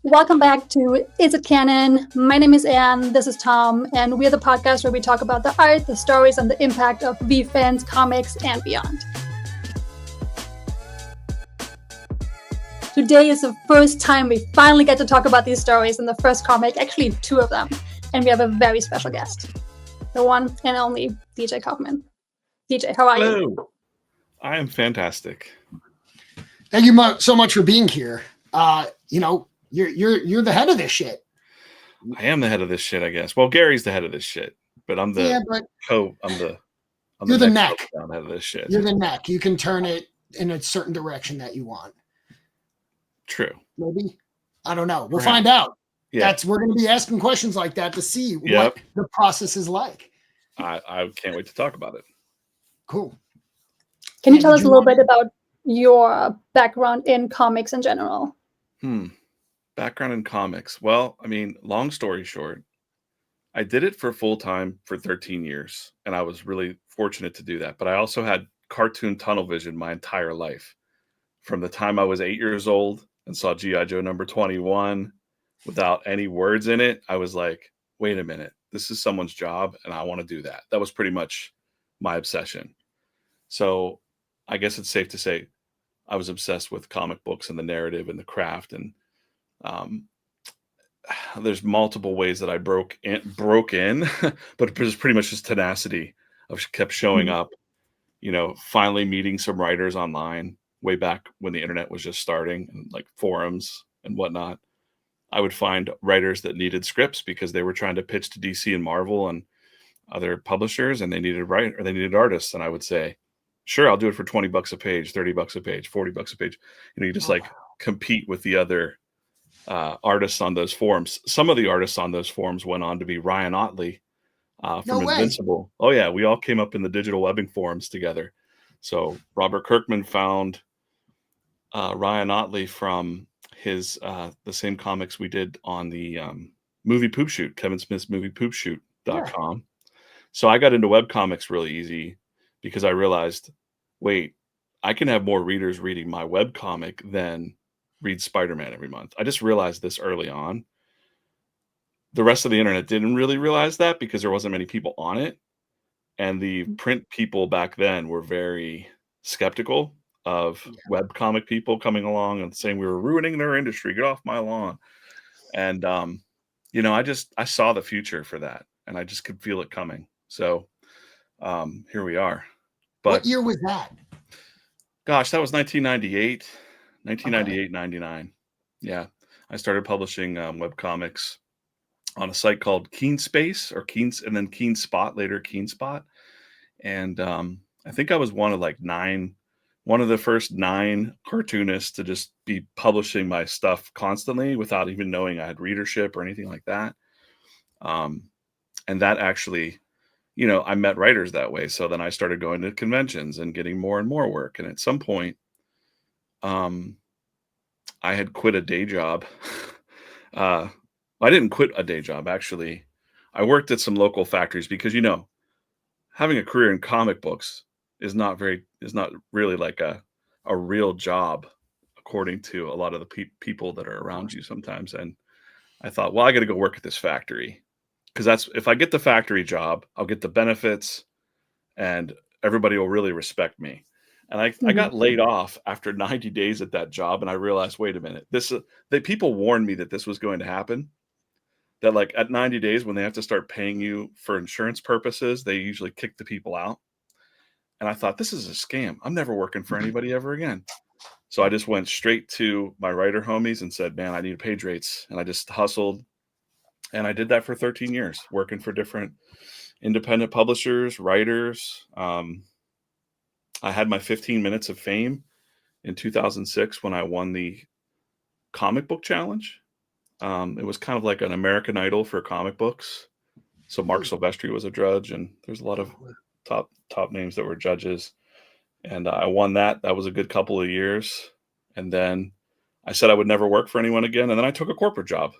Welcome back to Is It Canon? My name is Anne, this is Tom, and we're the podcast where we talk about the art, the stories, and the impact of VeeFriends Comics and beyond. Today is the first time we finally get to talk about these stories in the first comic, actually two of them, and we have a very special guest, the one and only DJ Coffman. DJ, how are you? Hello. I am fantastic. Thank you so much for being here. You're the head of this shit. I am the head of this shit, I guess. Well, Gary's the head of this shit, but I'm the you're the neck. Head of this shit. You're the neck. You can turn it in a certain direction that you want. True. Maybe. I don't know. We'll find out. Yeah. We're going to be asking questions like that to see what the process is like. I can't wait to talk about it. Cool. Can you tell us a little bit about your background in comics in general? Background in comics. Well, I mean, long story short, I did it for full time for 13 years, and I was really fortunate to do that. But I also had cartoon tunnel vision my entire life. From the time I was 8 years old and saw G.I. Joe number 21 without any words in it, I was like, wait a minute, this is someone's job, and I want to do that. That was pretty much my obsession. So I guess it's safe to say I was obsessed with comic books and the narrative and the craft. And there's multiple ways that I broke in, but it was pretty much just tenacity. I kept showing up, finally meeting some writers online way back when the internet was just starting, and like forums and whatnot. I would find writers that needed scripts because they were trying to pitch to DC and Marvel and other publishers, and they needed artists. And I would say, sure, I'll do it for $20 a page, $30 a page, $40 a page. You just compete with the other artists on those forums. Some of the artists on those forums went on to be Ryan Ottley from Invincible. Oh yeah, we all came up in the digital webbing forums together. So Robert Kirkman found Ryan Ottley from his the same comics we did on the movie Poop Shoot, Kevin Smith's moviepoopshoot.com. Yeah. So I got into webcomics really easy because I realized, wait, I can have more readers reading my webcomic than read Spider-Man every month. I just realized this early on. The rest of the internet didn't really realize that because there wasn't many people on it. And the print people back then were very skeptical of webcomic people coming along and saying we were ruining their industry. Get off my lawn. And, I saw the future for that, and I just could feel it coming. So here we are. But what year was that? Gosh, that was 1998, 99. Yeah. I started publishing webcomics on a site called KeenSpace and then KeenSpot, later KeenSpot. And I think I was one of the first 9 cartoonists to just be publishing my stuff constantly without even knowing I had readership or anything like that. And that actually, I met writers that way. So then I started going to conventions and getting more and more work. And at some point, I had quit a day job. I didn't quit a day job, actually. I worked at some local factories because, having a career in comic books is not really like a real job, according to a lot of the people that are around you sometimes. And I thought, well, I got to go work at this factory. Because if I get the factory job, I'll get the benefits and everybody will really respect me. And I got laid off after 90 days at that job. And I realized, wait a minute, people warned me that this was going to happen. That like at 90 days, when they have to start paying you for insurance purposes, they usually kick the people out. And I thought, this is a scam. I'm never working for anybody ever again. So I just went straight to my writer homies and said, man, I need page rates. And I just hustled. And I did that for 13 years, working for different independent publishers, writers. I had my 15 minutes of fame in 2006 when I won the comic book challenge. It was kind of like an American Idol for comic books. So Mark Silvestri was a judge, and there's a lot of top names that were judges. And I won that. That was a good couple of years. And then I said I would never work for anyone again. And then I took a corporate job.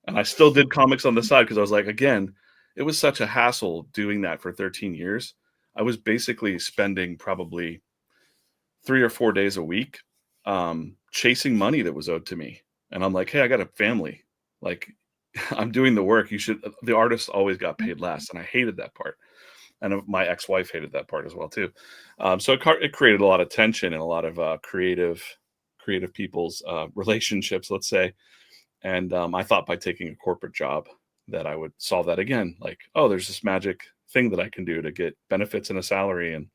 And I still did comics on the side because I was like, again, it was such a hassle doing that for 13 years. I was basically spending probably 3 or 4 days a week chasing money that was owed to me. And I'm like, hey, I got a family. Like, I'm doing the work. The artist always got paid less. And I hated that part. And my ex-wife hated that part as well, too. So it created a lot of tension and a lot of creative people's relationships, let's say. And I thought by taking a corporate job that I would solve that again. Like, oh, there's this magic thing that I can do to get benefits and a salary. And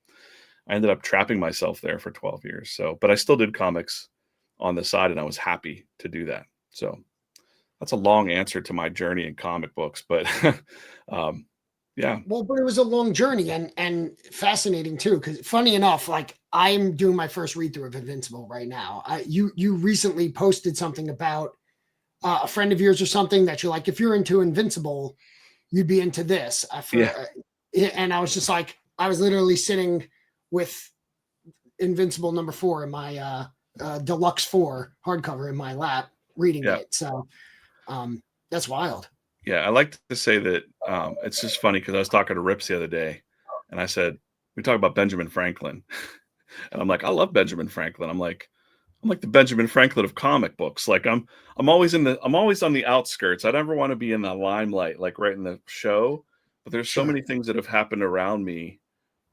I ended up trapping myself there for 12 years. So, but I still did comics on the side, and I was happy to do that. So that's a long answer to my journey in comic books, but yeah. Well, but it was a long journey and fascinating too. Because funny enough, like I'm doing my first read through of Invincible right now. You recently posted something about a friend of yours or something that you're like, if you're into Invincible, you'd be into this. And I was just like, I was literally sitting with Invincible #4 in my Deluxe 4 hardcover in my lap reading it. So that's wild. Yeah, I like to say that it's just funny because I was talking to Rips the other day, and I said, we talk about Benjamin Franklin. And I'm like, I love Benjamin Franklin. I'm like the Benjamin Franklin of comic books. Like I'm always on the outskirts. I never want to be in the limelight, like right in the show. But there's so many things that have happened around me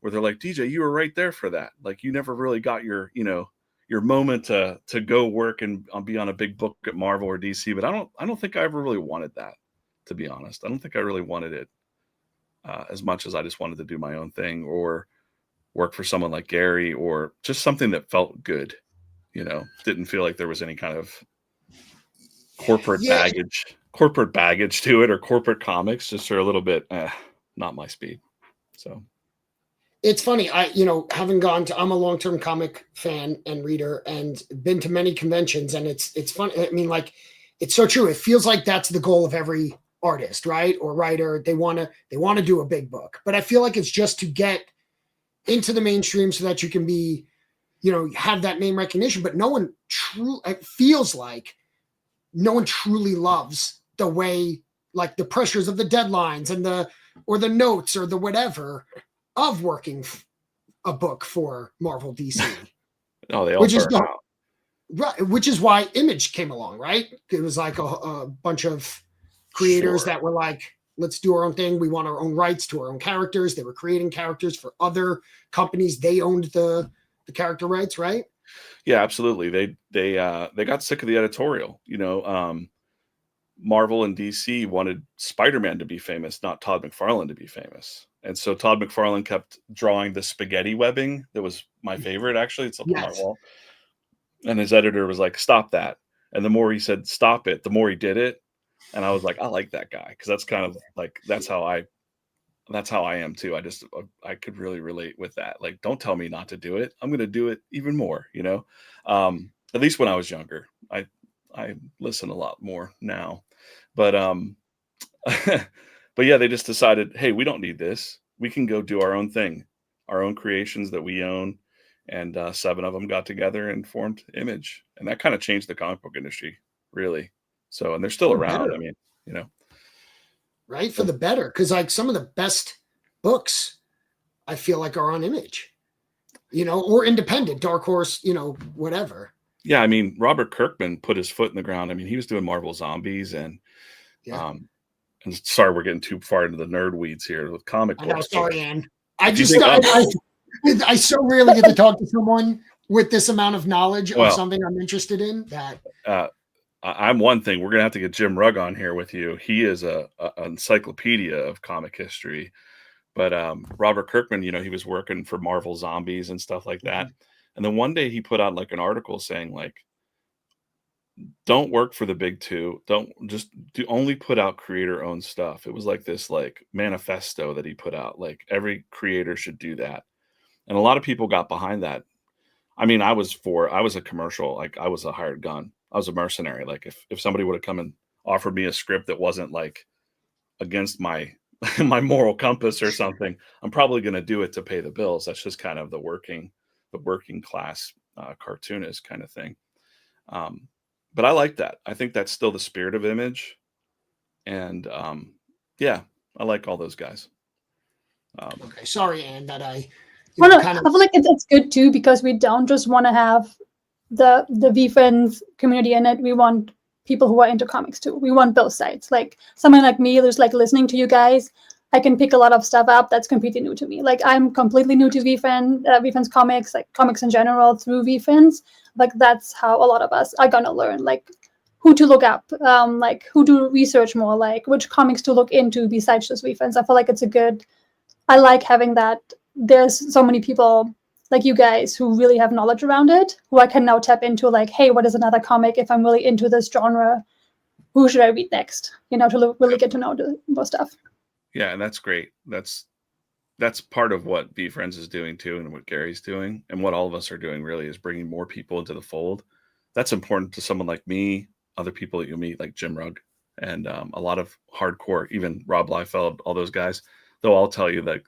where they're like, DJ, you were right there for that. Like you never really got your moment to go work and be on a big book at Marvel or DC. But I don't think I ever really wanted that, to be honest. I don't think I really wanted it as much as I just wanted to do my own thing or work for someone like Gary or just something that felt good. Didn't feel like there was any kind of corporate baggage to it, or corporate comics just are a little bit not my speed. So it's funny. I'm a long-term comic fan and reader and been to many conventions, and it's fun. I mean, like, it's so true. It feels like that's the goal of every artist, right? Or writer. They want to do a big book, but I feel like it's just to get into the mainstream so that you can be, have that name recognition, but it feels like no one truly loves the way, like the pressures of the deadlines and the notes or the whatever of working a book for Marvel DC. Oh, they all burn out. Right, which is why Image came along, right? It was like a bunch of creators that were like, let's do our own thing. We want our own rights to our own characters. They were creating characters for other companies. They owned the character rights, right? Yeah, absolutely. They got sick of the editorial. Marvel and DC wanted Spider-Man to be famous, not Todd McFarlane to be famous. And so Todd McFarlane kept drawing the spaghetti webbing. That was my favorite, actually. It's up on my wall. And his editor was like, stop that. And the more he said, stop it, the more he did it. And I was like, I like that guy. Because that's kind of like, that's how I am too. I could really relate with that. Like, don't tell me not to do it. I'm going to do it even more, at least when I was younger. I listen a lot more now, but but yeah, they just decided, hey, we don't need this. We can go do our own thing, our own creations that we own. And 7 of them got together and formed Image. And that kind of changed the comic book industry, really. So, and they're still around. Better. I mean, right, for the better. Because like some of the best books, I feel like, are on Image, or independent, Dark Horse, whatever. Yeah, I mean, Robert Kirkman put his foot in the ground. I mean, he was doing Marvel Zombies and sorry, we're getting too far into the nerd weeds here with comic books. I know, sorry, Ann. I so rarely get to talk to someone with this amount of knowledge of something I'm interested in. That I'm one thing. We're gonna have to get Jim Rugg on here with you. He is an encyclopedia of comic history. But Robert Kirkman, he was working for Marvel Zombies and stuff like that. And then one day he put out like an article saying like, don't work for the big two. Only put out creator owned stuff. It was like this like manifesto that he put out. Like every creator should do that. And a lot of people got behind that. I mean, I was a commercial, like I was a hired gun. I was a mercenary. Like if somebody would have come and offered me a script that wasn't like against my my moral compass or something, I'm probably going to do it to pay the bills. That's just kind of the working class cartoonist kind of thing. But I like that. I think that's still the spirit of Image. And yeah, I like all those guys. Okay, sorry, Ann, that I feel like it's good too, because we don't just want to have the VeeFriends community in it. We want people who are into comics too. We want both sides. Like someone like me who's like listening to you guys, I can pick a lot of stuff up that's completely new to me. Like I'm completely new to VeeFriends Comics, like comics in general through VeeFriends. Like that's how a lot of us are gonna learn, like who to look up, like who to research more, like which comics to look into besides just VeeFriends. I feel like I like having that. There's so many people like you guys who really have knowledge around it, who I can now tap into, like, hey, what is another comic if I'm really into this genre? Who should I read next? To really get to know more stuff. Yeah, and that's great. That's part of what VeeFriends is doing too, and what Gary's doing, and what all of us are doing really is bringing more people into the fold. That's important to someone like me, other people that you meet like Jim Rugg, and a lot of hardcore, even Rob Liefeld, all those guys. They'll all tell you that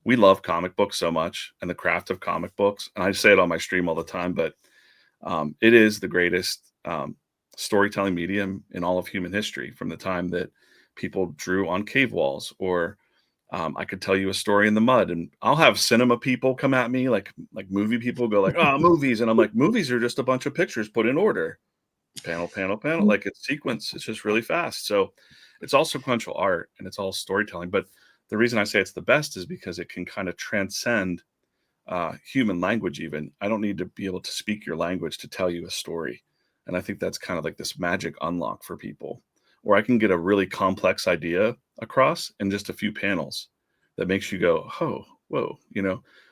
we love comic books so much and the craft of comic books. And I say it on my stream all the time, but it is the greatest storytelling medium in all of human history, from the time that people drew on cave walls, or I could tell you a story in the mud, and I'll have cinema people come at me, like movie people go like, oh, movies. And I'm like, movies are just a bunch of pictures put in order. Panel, panel, panel, like it's sequence. It's just really fast. So it's all sequential art and it's all storytelling. But the reason I say it's the best is because it can kind of transcend human language. Even I don't need to be able to speak your language to tell you a story. And I think that's kind of like this magic unlock for people, or I can get a really complex idea across in just a few panels that makes you go, oh, whoa,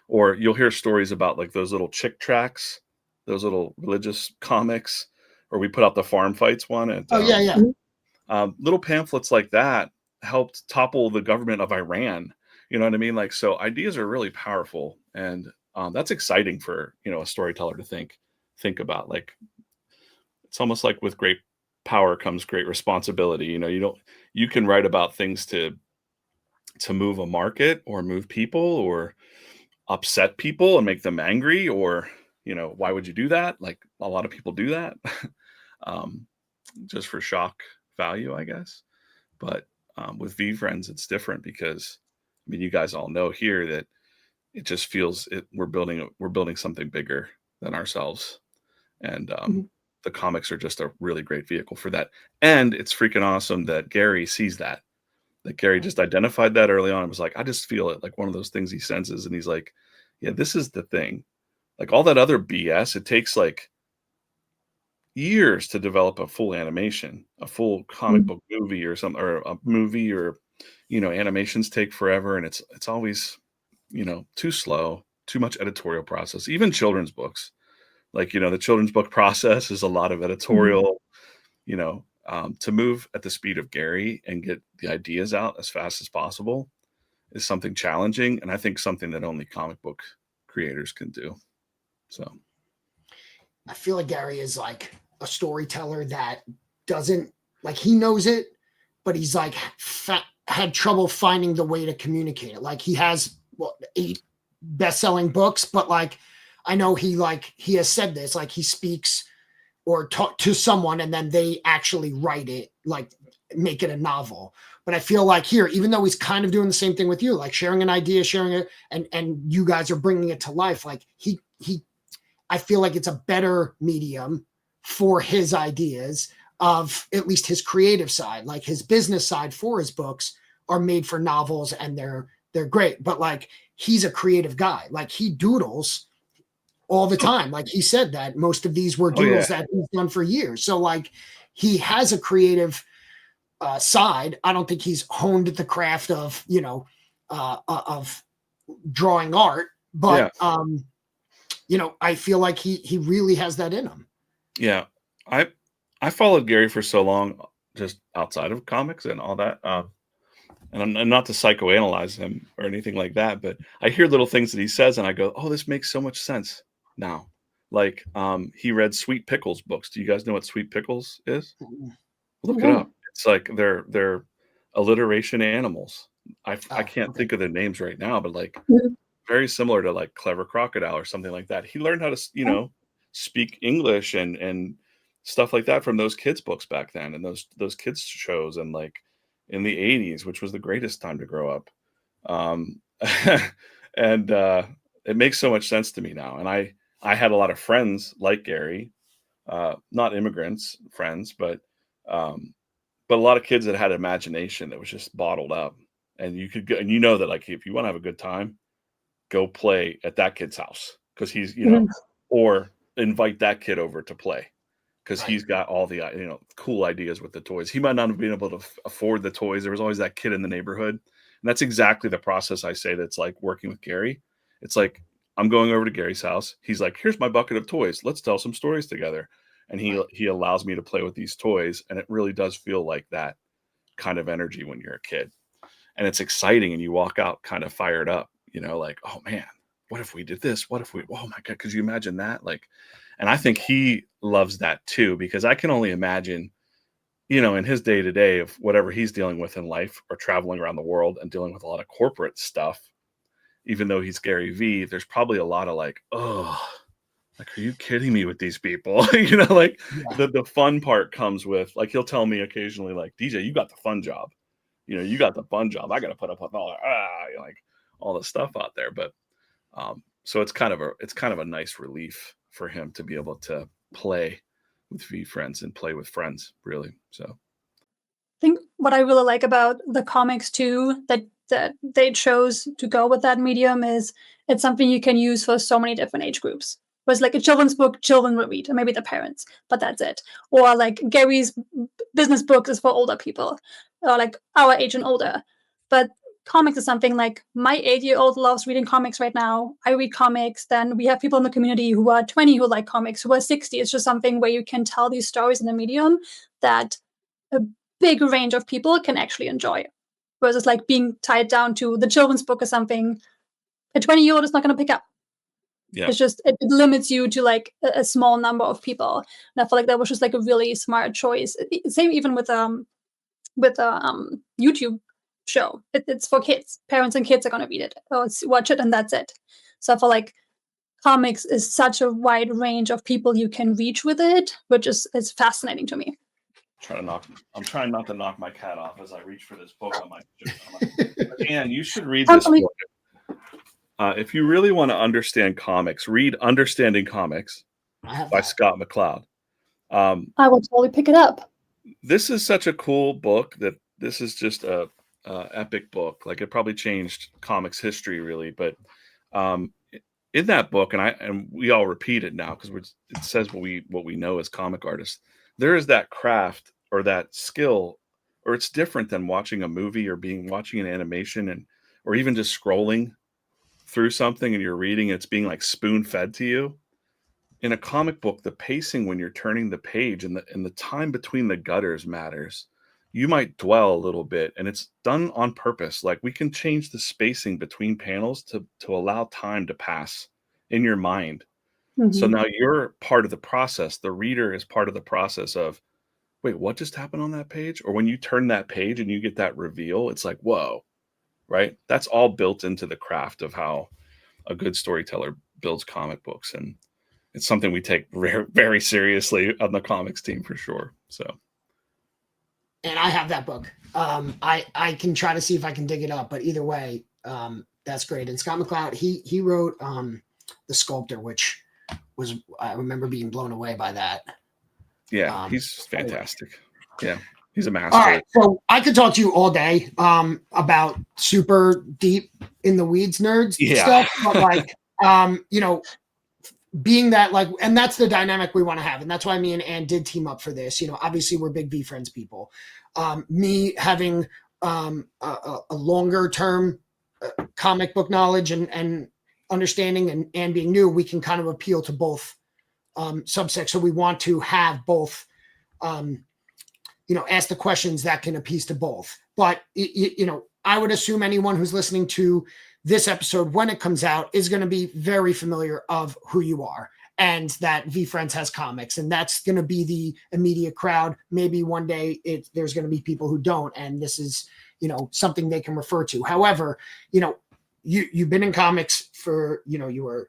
or you'll hear stories about like those little chick tracks, those little religious comics, or we put out the farm fights one. And, little pamphlets like that helped topple the government of Iran. You know what I mean? Like, so ideas are really powerful, and that's exciting for, a storyteller to think about. Like, it's almost like with great power comes great responsibility. You can write about things to move a market, or move people, or upset people and make them angry, or, why would you do that? Like a lot of people do that just for shock value, I guess. But with VeeFriends, it's different because, you guys all know here that it just feels we're building something bigger than ourselves. And the comics are just a really great vehicle for that. And it's freaking awesome that Gary sees that. That Gary just identified that early on and was like, I just feel it, like one of those things he senses. And he's like, yeah, this is the thing. Like all that other BS, it takes like years to develop a full animation, a full comic book movie or something, or a movie, or, animations take forever. And it's always, too slow, too much editorial process, even children's books. Like, the children's book process is a lot of editorial, to move at the speed of Gary and get the ideas out as fast as possible is something challenging. And I think something that only comic book creators can do. So I feel like Gary is like a storyteller that doesn't, like, he knows it, but he's like had trouble finding the way to communicate it. Like he has 8 best-selling books, but like, I know he has said this, like he speaks or talk to someone and then they actually write it, like make it a novel. But I feel like here, even though he's kind of doing the same thing with you, like sharing an idea, sharing it, and you guys are bringing it to life. Like I feel like it's a better medium for his ideas of at least his creative side. Like his business side for his books are made for novels and they're great. But like, he's a creative guy. Like he doodles all the time. Like he said that most of these were doodles that he's done for years. So like he has a creative side. I don't think he's honed the craft of, of drawing art, but I feel like he really has that in him. Yeah. I followed Gary for so long, just outside of comics and all that. And I'm not to psychoanalyze him or anything like that, but I hear little things that he says and I go, oh, this makes so much sense now. Like he read Sweet Pickles books. Do you guys know what Sweet Pickles is? Look it up. It's like they're alliteration animals. I can't think of their names right now, but like very similar to like Clever Crocodile or something like that. He learned how to, speak English and stuff like that from those kids' books back then, and those kids' shows, and like in the 80s, which was the greatest time to grow up. And it makes so much sense to me now. And I had a lot of friends like Gary, not immigrants friends, but But a lot of kids that had imagination that was just bottled up, and you could go, and you know that like if you want to have a good time, go play at that kid's house because he's or invite that kid over to play because he's got all the cool ideas with the toys. He might not have been able to afford the toys. There was always that kid in the neighborhood, and that's exactly the process I say that's like working with Gary. It's like I'm going over to Gary's house. He's like, here's my bucket of toys. Let's tell some stories together. And he allows me to play with these toys. And it really does feel like that kind of energy when you're a kid. And it's exciting. And you walk out kind of fired up, like, oh man, what if we did this? What if we, oh my God, could you imagine that? Like, and I think he loves that too, because I can only imagine, in his day to day of whatever he's dealing with in life or traveling around the world and dealing with a lot of corporate stuff. Even though he's Gary V, there's probably a lot of like, oh, like, are you kidding me with these people? Like the fun part comes with, like, he'll tell me occasionally, like, DJ, you got the fun job. You got the fun job. I got to put up with all the stuff out there. But so it's kind of a nice relief for him to be able to play with VeeFriends and play with friends, really. So I think what I really like about the comics too, that they chose to go with that medium, is it's something you can use for so many different age groups. Whereas like a children's book, children will read, or maybe the parents, but that's it. Or like Gary's business books is for older people, or like our age and older. But comics is something like my 8-year-old loves reading comics right now. I read comics. Then we have people in the community who are 20 who like comics, who are 60. It's just something where you can tell these stories in a medium that a big range of people can actually enjoy. Versus like being tied down to the children's book or something a 20-year-old is not going to pick up. yeah, It's just, it limits you to like a small number of people. And I feel like that was just like a really smart choice. Same even with YouTube show. It's for kids. Parents and kids are going to read it or watch it, and that's it. So I feel like comics is such a wide range of people you can reach with it, which is fascinating to me. I'm trying not to knock my cat off as I reach for this book on my Anne, you should read this book. If you really want to understand comics, read Understanding Comics by Scott McCloud. I will totally pick it up. This is such a cool book that this is just a epic book. Like, it probably changed comics history, really. But in that book, and we all repeat it now because it says what we know as comic artists. There is that craft or that skill, or it's different than watching a movie or watching an animation or even just scrolling through something and you're reading, it's being like spoon fed to you. In a comic book, the pacing when you're turning the page and the time between the gutters matters. You might dwell a little bit, and it's done on purpose. Like, we can change the spacing between panels to allow time to pass in your mind. Mm-hmm. So now you're part of the process. The reader is part of the process of, wait, what just happened on that page? Or when you turn that page and you get that reveal, it's like, whoa, right? That's all built into the craft of how a good storyteller builds comic books. And it's something we take very, very seriously on the comics team for sure. So. And I have that book. I can try to see if I can dig it up, but either way, that's great. And Scott McCloud, he wrote The Sculptor, which was, I remember being blown away by that. Yeah, he's fantastic. Yeah, he's a master. All right, so I could talk to you all day about super deep in the weeds nerds stuff, but like, being that, like, and that's the dynamic we want to have. And that's why me and Ann did team up for this. Obviously we're big VeeFriends people. Me having a longer term comic book knowledge and understanding, and being new, we can kind of appeal to both subsects. So we want to have both, ask the questions that can appease to both. But, I would assume anyone who's listening to this episode, when it comes out, is going to be very familiar of who you are and that VeeFriends has comics. And that's going to be the immediate crowd. Maybe one day there's going to be people who don't. And this is, something they can refer to. However, you've been in comics for, you were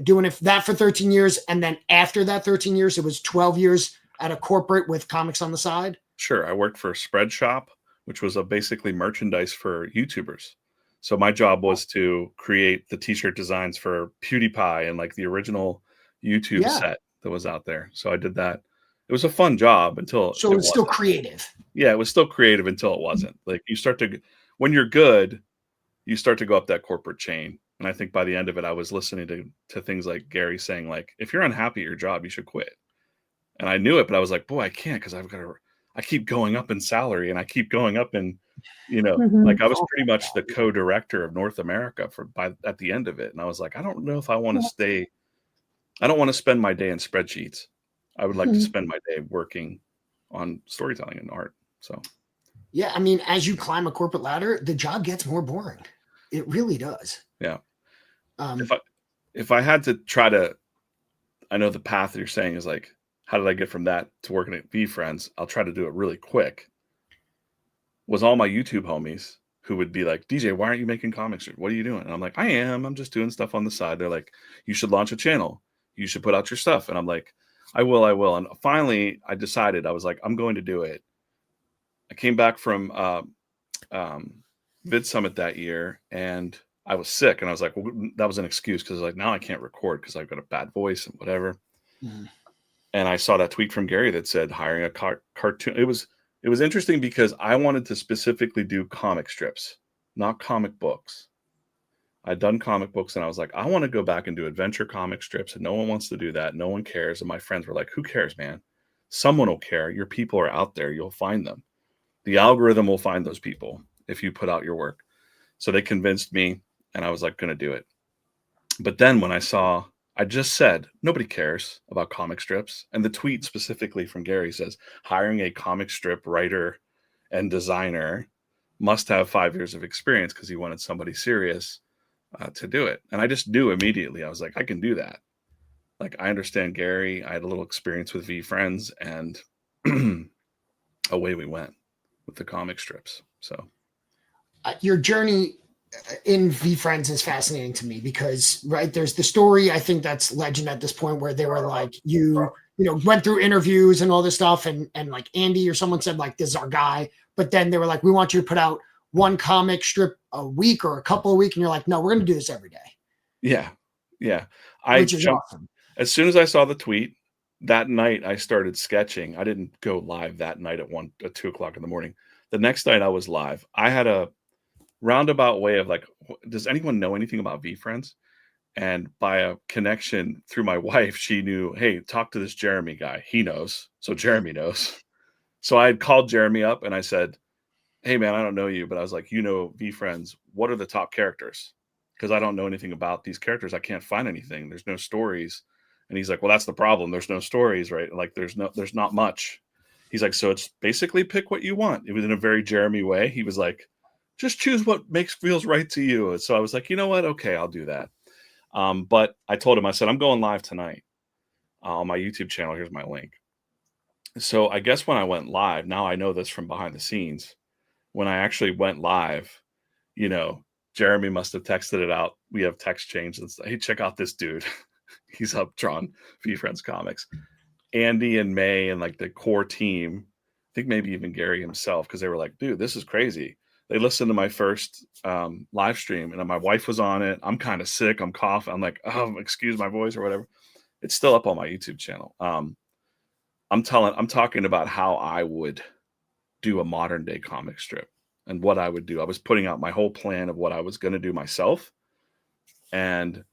doing that for 13 years. And then after that 13 years, it was 12 years at a corporate with comics on the side. Sure. I worked for Spreadshop, which was basically merchandise for YouTubers. So my job was to create the t-shirt designs for PewDiePie and like the original YouTube set that was out there. So I did that. It was a fun job until So it it's still wasn't. creative. Yeah, it was still creative until it wasn't. Like you start to, when you're good, you start to go up that corporate chain. And I think by the end of it, I was listening to things like Gary saying, like, if you're unhappy at your job, you should quit. And I knew it, but I was like, boy, I can't, because I keep going up in salary and I keep going up in, like I was pretty much the co-director of North America at the end of it. And I was like, I don't know if I want to stay. I don't want to spend my day in spreadsheets. I would like to spend my day working on storytelling and art. So, yeah, I mean, as you climb a corporate ladder, the job gets more boring. It really does. Yeah. If I had to try to, I know the path that you're saying is like, how did I get from that to working at VeeFriends? I'll try to do it really quick. Was all my YouTube homies who would be like, DJ, why aren't you making comics? What are you doing? And I'm like, I'm just doing stuff on the side. They're like, you should launch a channel. You should put out your stuff. And I'm like, I will. And finally I decided, I was like, I'm going to do it. I came back from Vid Summit that year and I was sick. And I was like, well, that was an excuse, because like now I can't record because I've got a bad voice and whatever. Mm-hmm. And I saw that tweet from Gary that said hiring a cartoon. It was interesting because I wanted to specifically do comic strips, not comic books. I'd done comic books and I was like, I want to go back and do adventure comic strips, and no one wants to do that. No one cares. And my friends were like, who cares, man? Someone will care. Your people are out there. You'll find them. The algorithm will find those people if you put out your work. So they convinced me and I was like, going to do it. But then when I just said, nobody cares about comic strips. And the tweet specifically from Gary says, hiring a comic strip writer and designer must have 5 years of experience, because he wanted somebody serious to do it. And I just knew immediately, I was like, I can do that. Like, I understand Gary. I had a little experience with VeeFriends, and away we went with the comic strips. So your journey in VeeFriends is fascinating to me because, right, there's the story, I think that's legend at this point, where they were like, you went through interviews and all this stuff, and like Andy or someone said like, this is our guy, but then they were like, we want you to put out one comic strip a week or a couple a week, and you're like, no, we're going to do this every day. Yeah. Which is awesome. As soon as I saw the tweet that night, I started sketching. I didn't go live that night at 2 o'clock in the morning. The next night I was live. I had a roundabout way of like, does anyone know anything about VeeFriends? And by a connection through my wife, she knew, hey, talk to this Jeremy guy. He knows. So Jeremy knows. So I had called Jeremy up and I said, hey man, I don't know you, but I was like, VeeFriends, what are the top characters? Because I don't know anything about these characters. I can't find anything. There's no stories. And he's like, well, that's the problem. There's no stories, right? Like there's not much. He's like, so it's basically pick what you want. It was in a very Jeremy way. He was like, just choose what feels right to you. So I was like, you know what? Okay, I'll do that. But I told him, I said, I'm going live tonight on my YouTube channel. Here's my link. So I guess when I went live, now I know this from behind the scenes, when I actually went live, Jeremy must have texted it out. We have text chains and say, hey, check out this dude. He's up drawn VeeFriends Comics. Andy and May and like the core team, I think maybe even Gary himself, because they were like, dude, this is crazy. They listened to my first live stream and my wife was on it. I'm kind of sick. I'm coughing. I'm like, oh, excuse my voice or whatever. It's still up on my YouTube channel. I'm talking about how I would do a modern day comic strip and what I would do. I was putting out my whole plan of what I was going to do myself. And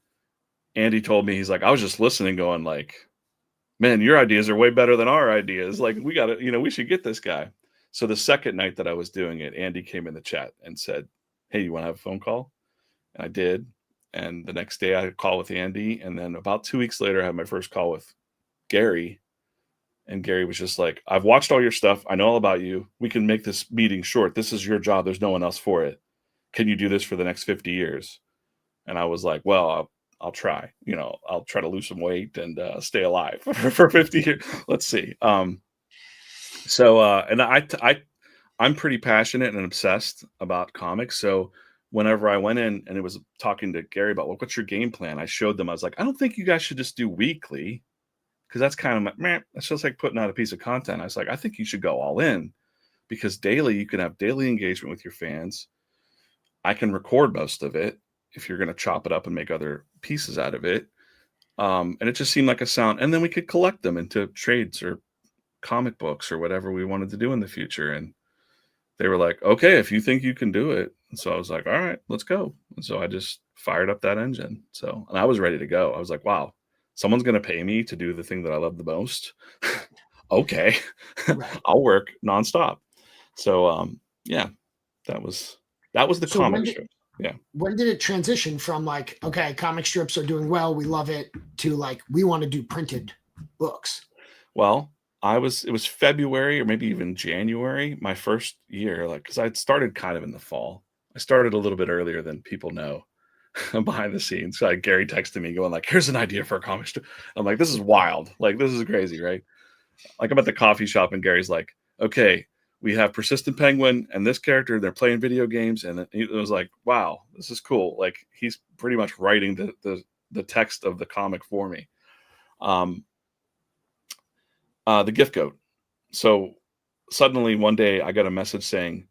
Andy told me, he's like, I was just listening going like, man, your ideas are way better than our ideas. Like we got to, we should get this guy. So the second night that I was doing it, Andy came in the chat and said, hey, you want to have a phone call? And I did. And the next day I had a call with Andy. And then about 2 weeks later, I had my first call with Gary. And Gary was just like, I've watched all your stuff. I know all about you. We can make this meeting short. This is your job. There's no one else for it. Can you do this for the next 50 years? And I was like, well, I'll try. I'll try to lose some weight and stay alive for 50 years. Let's see. And I'm pretty passionate and obsessed about comics. So whenever I went in and it was talking to Gary about, well, what's your game plan? I showed them, I was like, I don't think you guys should just do weekly, because that's kind of, that's just like putting out a piece of content. I was like, I think you should go all in, because daily, you can have daily engagement with your fans. I can record most of it if you're going to chop it up and make other pieces out of it. And it just seemed like a sound. And then we could collect them into trades or comic books or whatever we wanted to do in the future. And they were like, okay, if you think you can do it. And so I was like, all right, let's go. And so I just fired up that engine. So, and I was ready to go. I was like, wow, someone's going to pay me to do the thing that I love the most. Okay. Right. I'll work nonstop. So, yeah, that was the So comic strip. Yeah. When did it transition from like, okay, comic strips are doing well, we love it, to like, we want to do printed books? Well, it was February or maybe even January, my first year, like, because I'd started kind of in the fall. I started a little bit earlier than people know behind the scenes. So like, Gary texted me going like, here's an idea for a comic strip. I'm like, this is wild. Like, this is crazy, right? Like, I'm at the coffee shop and Gary's like, okay, we have Persistent Penguin and this character, they're playing video games. And it was like, wow, this is cool. Like, he's pretty much writing the text of the comic for me. The gift goat. So suddenly one day I got a message saying,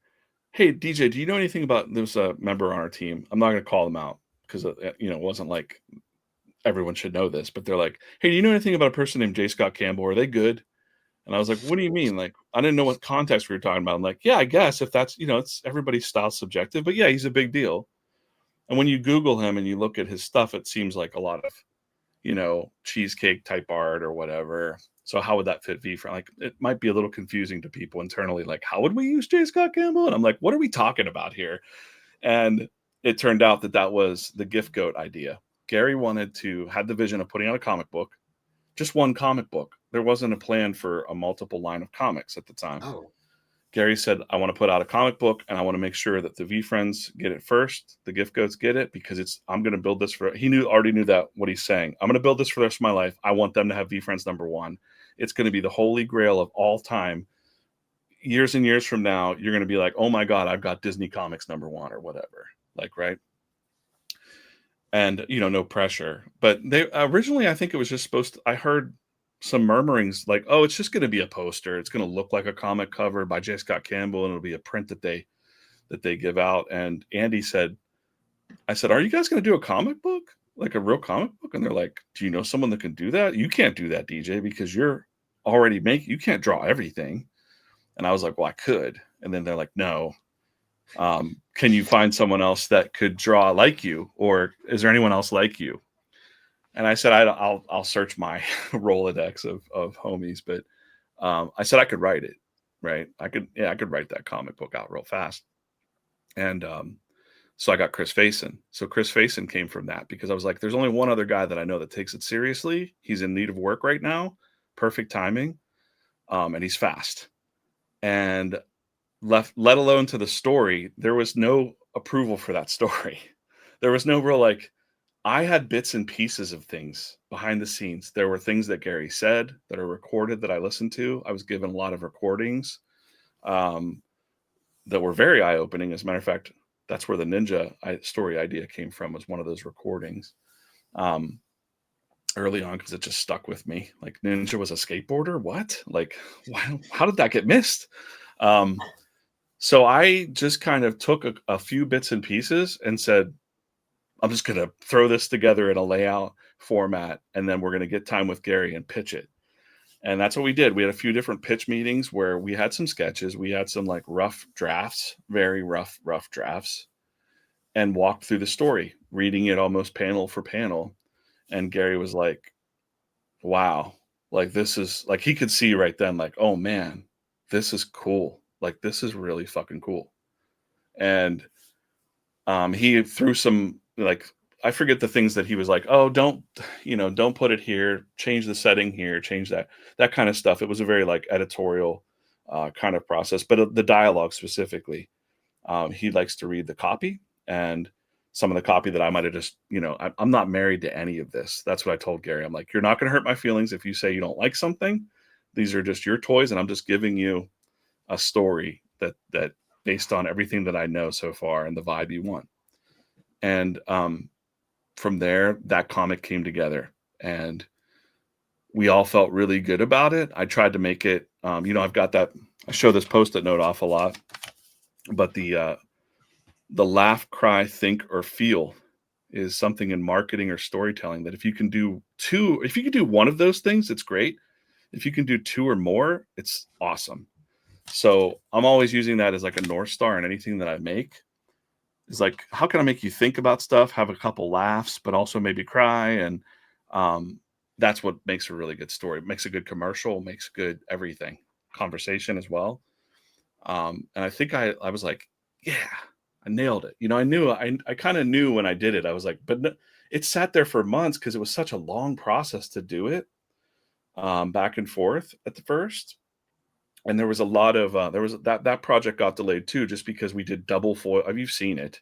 hey, DJ, do you know anything about, there's a member on our team. I'm not going to call them out because, it wasn't like everyone should know this, but they're like, hey, do you know anything about a person named J. Scott Campbell? Are they good? And I was like, what do you mean? Like, I didn't know what context we were talking about. I'm like, yeah, I guess if that's, it's everybody's style subjective, but yeah, he's a big deal. And when you Google him and you look at his stuff, it seems like a lot of, cheesecake type art or whatever. So how would that fit VeeFriends? Like, it might be a little confusing to people internally. Like, how would we use J. Scott Campbell? And I'm like, what are we talking about here? And it turned out that was the gift goat idea. Gary had the vision of putting out a comic book, just one comic book. There wasn't a plan for a multiple line of comics at the time. Oh. Gary said, I want to put out a comic book and I want to make sure that the VeeFriends get it first. The gift goats get it because I'm going to build this already knew that what he's saying. I'm going to build this for the rest of my life. I want them to have VeeFriends #1. It's going to be the holy grail of all time. Years and years from now, you're going to be like, oh my God, I've got Disney Comics #1 or whatever. Like, right. And, no pressure. But they originally, I think it was just I heard some murmurings like, oh, it's just going to be a poster. It's going to look like a comic cover by J. Scott Campbell, and it'll be a print that they give out. And Andy said, I said, are you guys going to do a comic book, like a real comic book? And they're like, do you know someone that can do that? You can't do that, DJ, because you're already you can't draw everything. And I was like, well, I could. And then they're like, no. Can you find someone else that could draw like you, or is there anyone else like you? And I said, I'll search my Rolodex of homies, but I said I could write it, right? I could write that comic book out real fast. And so I got Chris Faison. So Chris Faison came from that because I was like, there's only one other guy that I know that takes it seriously. He's in need of work right now. Perfect timing. And he's fast. And let alone to the story, there was no approval for that story. There was no real I had bits and pieces of things behind the scenes. There were things that Gary said that are recorded that I listened to. I was given a lot of recordings that were very eye-opening. As a matter of fact, that's where the ninja story idea came from, was one of those recordings early on, because it just stuck with me. Like, Ninja was a skateboarder? What? Like, how did that get missed? So I just kind of took a few bits and pieces and said, I'm just going to throw this together in a layout format, and then we're going to get time with Gary and pitch it. And that's what we did. We had a few different pitch meetings where we had some sketches. We had some rough drafts, very rough drafts, and walked through the story, reading it almost panel for panel. And Gary was like, wow, this is he could see right then, oh man, this is cool. This is really fucking cool. And he threw some, I forget the things that he was like, oh, don't put it here, change the setting here, change that kind of stuff. It was a very editorial kind of process, but the dialogue specifically, he likes to read the copy, and some of the copy that I might've just, I'm not married to any of this. That's what I told Gary. I'm like, you're not going to hurt my feelings if you say you don't like something. These are just your toys, and I'm just giving you a story that based on everything that I know so far and the vibe you want. And from there, that comic came together, and we all felt really good about it. I tried to make it, I've got that, I show this Post-it note off a lot, but the laugh, cry, think, or feel is something in marketing or storytelling that if you can do one of those things, it's great. If you can do 2 or more, it's awesome. So I'm always using that as like a North Star in anything that I make. Is like, how can I make you think about stuff, have a couple laughs, but also maybe cry? And that's what makes a really good story. It makes a good commercial, makes good everything, conversation as well. And I think I was like, yeah, I nailed it. You know, I kind of knew when I did it. I was like, but it sat there for months because it was such a long process to do it, back and forth at the first. And there was a lot of that project got delayed too, just because we did double foil. You've seen it.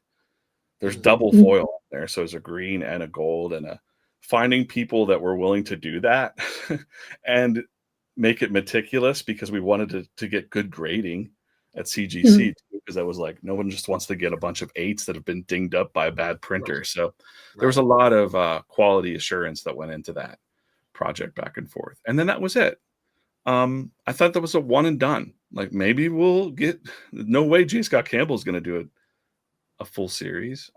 There's double foil there, so there's a green and a gold, and finding people that were willing to do that and make it meticulous, because we wanted to get good grading at CGC, because I was like, no one just wants to get a bunch of 8s that have been dinged up by a bad printer. So there was a lot of quality assurance that went into that project back and forth, and then that was it. I thought that was a one and done. Like, maybe we'll get, no way J. Scott Campbell is going to do a full series.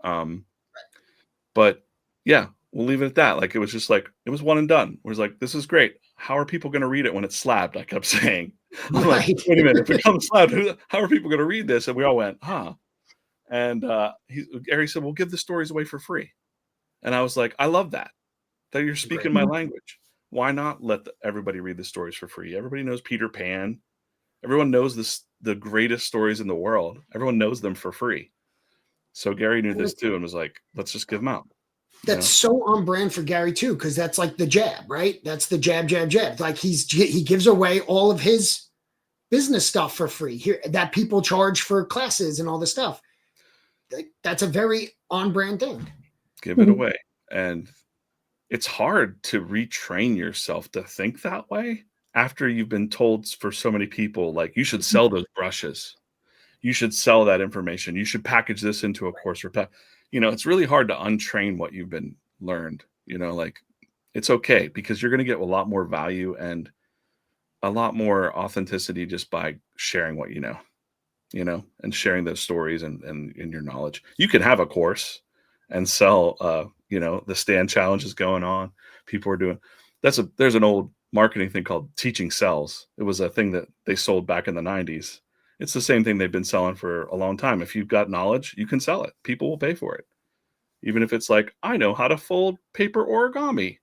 But yeah, we'll leave it at that. Like, it was just like, it was one and done. It was like, this is great. How are people going to read it when it's slabbed? I kept saying, I'm like, wait a minute, if it comes slabbed, how are people going to read this? And we all went, huh? And Gary said, we'll give the stories away for free. And I was like, I love that you're speaking my language. Why not let everybody read the stories for free? Everybody knows Peter Pan. Everyone knows the greatest stories in the world. Everyone knows them for free. So Gary knew this too and was like, let's just give them out. That's so on brand for Gary too, because that's like the jab, right? That's the jab, jab, jab. Like he gives away all of his business stuff for free here that people charge for classes and all this stuff. That's a very on brand thing. Give it away. And it's hard to retrain yourself to think that way after you've been told for so many people, like, you should sell those brushes. You should sell that information. You should package this into a course. It's really hard to untrain what you've been learned. Like, it's okay, because you're going to get a lot more value and a lot more authenticity just by sharing what you know, and sharing those stories and your knowledge. You can have a course and sell, the stand challenge is going on. People are doing, there's an old marketing thing called teaching sells. It was a thing that they sold back in the 90s. It's the same thing they've been selling for a long time. If you've got knowledge, you can sell it. People will pay for it. Even if it's like, I know how to fold paper origami.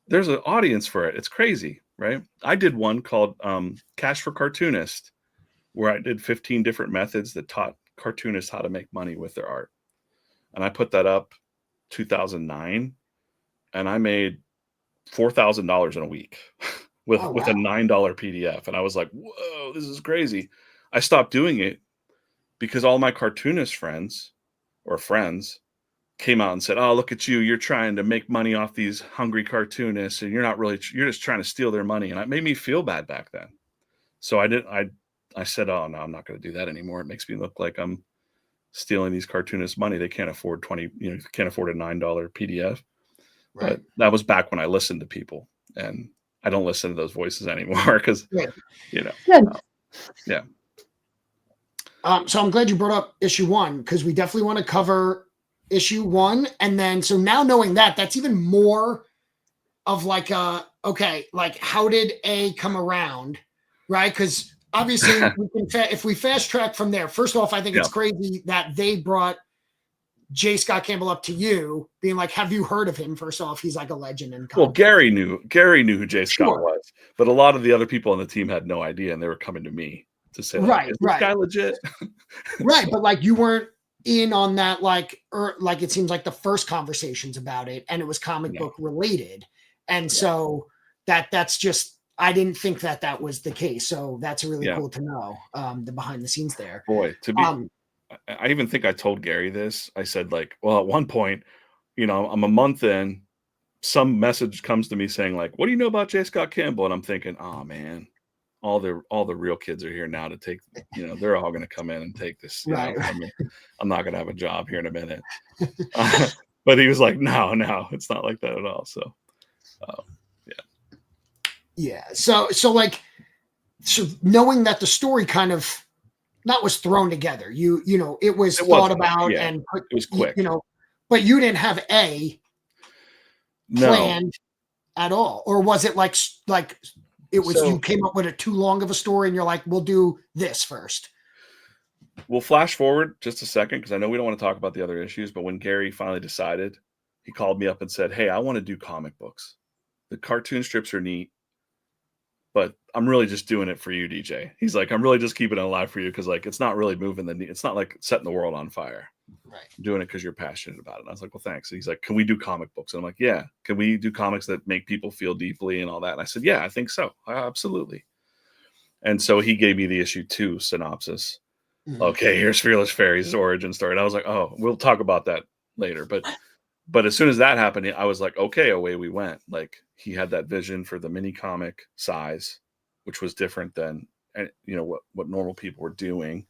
There's an audience for it. It's crazy, right? I did one called Cash for Cartoonist, where I did 15 different methods that taught cartoonists how to make money with their art. And I put that up 2009, and I made $4,000 in a week with a $9 PDF. And I was like, whoa, this is crazy. I stopped doing it because all my cartoonist friends came out and said, oh, look at you. You're trying to make money off these hungry cartoonists, and you're just trying to steal their money. And it made me feel bad back then. So I said, oh, no, I'm not going to do that anymore. It makes me look like I'm stealing these cartoonists' money. They can't afford can't afford a $9 PDF. Right. But that was back when I listened to people, and I don't listen to those voices anymore because, yeah. So I'm glad you brought up issue 1, because we definitely want to cover issue 1. And then, so now knowing that's even more of like, like, how did A come around? Right. Because obviously if we fast track from there, first off, I think it's crazy that they brought J. Scott Campbell up to you, being like, have you heard of him? First off, he's like a legend in comics. Well, Gary knew who J. Scott was, but a lot of the other people on the team had no idea, and they were coming to me to say, like, is this guy legit? Right. But like, you weren't in on that, like it seems like the first conversations about it, and it was comic book related. And so that's just, I didn't think that was the case. So that's really cool to know, the behind the scenes there. Boy, I even think I told Gary this. I said, like, well, at one point, I'm a month in, some message comes to me saying, like, what do you know about J. Scott Campbell? And I'm thinking, oh man, all the real kids are here now to take, they're all going to come in and take this. Right. I'm not going to have a job here in a minute. But he was like, no, it's not like that at all. So, yeah. So knowing that the story kind of was thrown together, it was thought about and it was quick, but you didn't have planned at all, or was it like It was, So you came up with a too long of a story and you're like, we'll do this first. we'll flash forward just a second because I know we don't want to talk about the other issues, but when Gary finally decided, he called me up and said, "Hey, I want to do comic books. The cartoon strips are neat, but I'm really just doing it for you, DJ." He's like, "I'm really just keeping it alive for you because like it's not really moving it's not like setting the world on fire. Right. I'm doing it because you're passionate about it." And I was like, "Well, thanks." And he's like, "Can we do comic books?" And I'm like, "Yeah." "Can we do comics that make people feel deeply and all that?" And I said, "Yeah, I think so. Absolutely." And so he gave me the issue 2 synopsis. Mhm. Okay, here's Fearless Fairy's origin story. And I was like, "Oh, we'll talk about that later." But as soon as that happened, I was like, okay, away we went. Like he had that vision for the mini comic size, which was different than what normal people were doing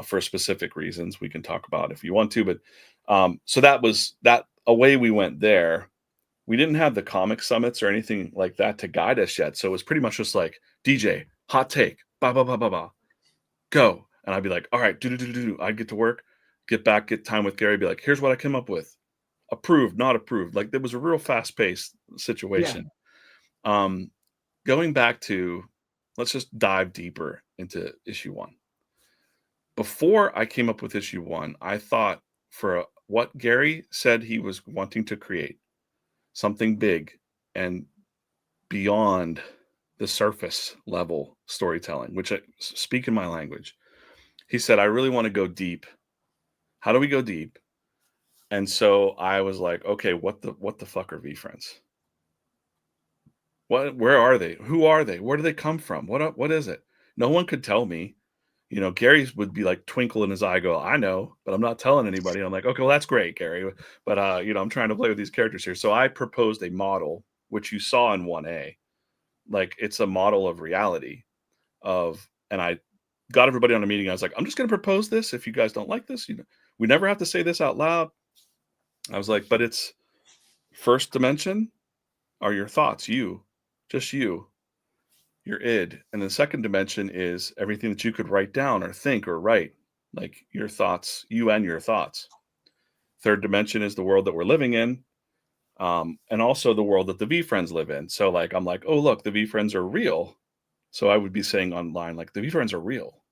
for specific reasons we can talk about if you want to. But so that was that. Away we went there. We didn't have the comic summits or anything like that to guide us yet. So it was pretty much just like DJ, hot take, ba ba ba ba ba, go. And I'd be like, all right, do. I'd get to work, get back, get time with Gary, be like, here's what I came up with. Approved, not approved. Like it was a real fast-paced situation. Going back to, let's just dive deeper into issue 1. Before I came up with issue 1, I thought for what Gary said he was wanting to create, something big and beyond the surface level storytelling, which I speak in my language. He said, "I really want to go deep. How do we go deep?" And so I was like, okay, what the fuck are VeeFriends? Where are they? Who are they? Where do they come from? What is it? No one could tell me. Gary's would be like twinkle in his eye, go, "I know, but I'm not telling anybody." I'm like, okay, well, that's great, Gary. But I'm trying to play with these characters here. So I proposed a model, which you saw in 1A. Like it's a model of reality and I got everybody on a meeting. I was like, I'm just gonna propose this. If you guys don't like this, we never have to say this out loud. I was like, but it's first dimension are your thoughts, just you, your id. And the second dimension is everything that you could write down or think or write, like your thoughts, you and your thoughts. Third dimension is the world that we're living in, and also the world that the VeeFriends live in. So like, I'm like, oh, look, the VeeFriends are real. So I would be saying online, like the VeeFriends are real.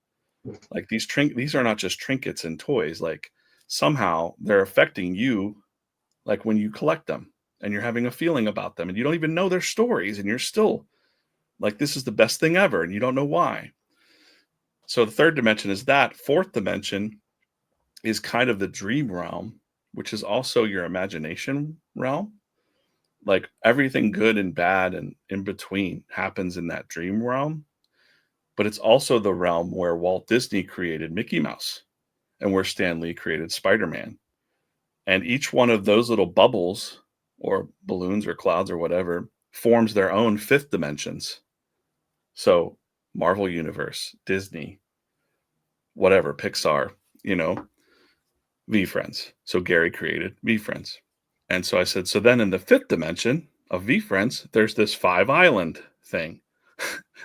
Like these are not just trinkets and toys. Like somehow they're affecting you, like when you collect them and you're having a feeling about them and you don't even know their stories and you're still like, this is the best thing ever and you don't know why. So the third dimension is that. Fourth dimension is kind of the dream realm, which is also your imagination realm. Like everything good and bad and in between happens in that dream realm. But it's also the realm where Walt Disney created Mickey Mouse and where Stan Lee created Spider-Man. And each one of those little bubbles or balloons or clouds or whatever forms their own fifth dimensions. So Marvel Universe, Disney, whatever, Pixar, VeeFriends. So Gary created VeeFriends. And so I said, so then in the fifth dimension of VeeFriends, there's this 5-island thing.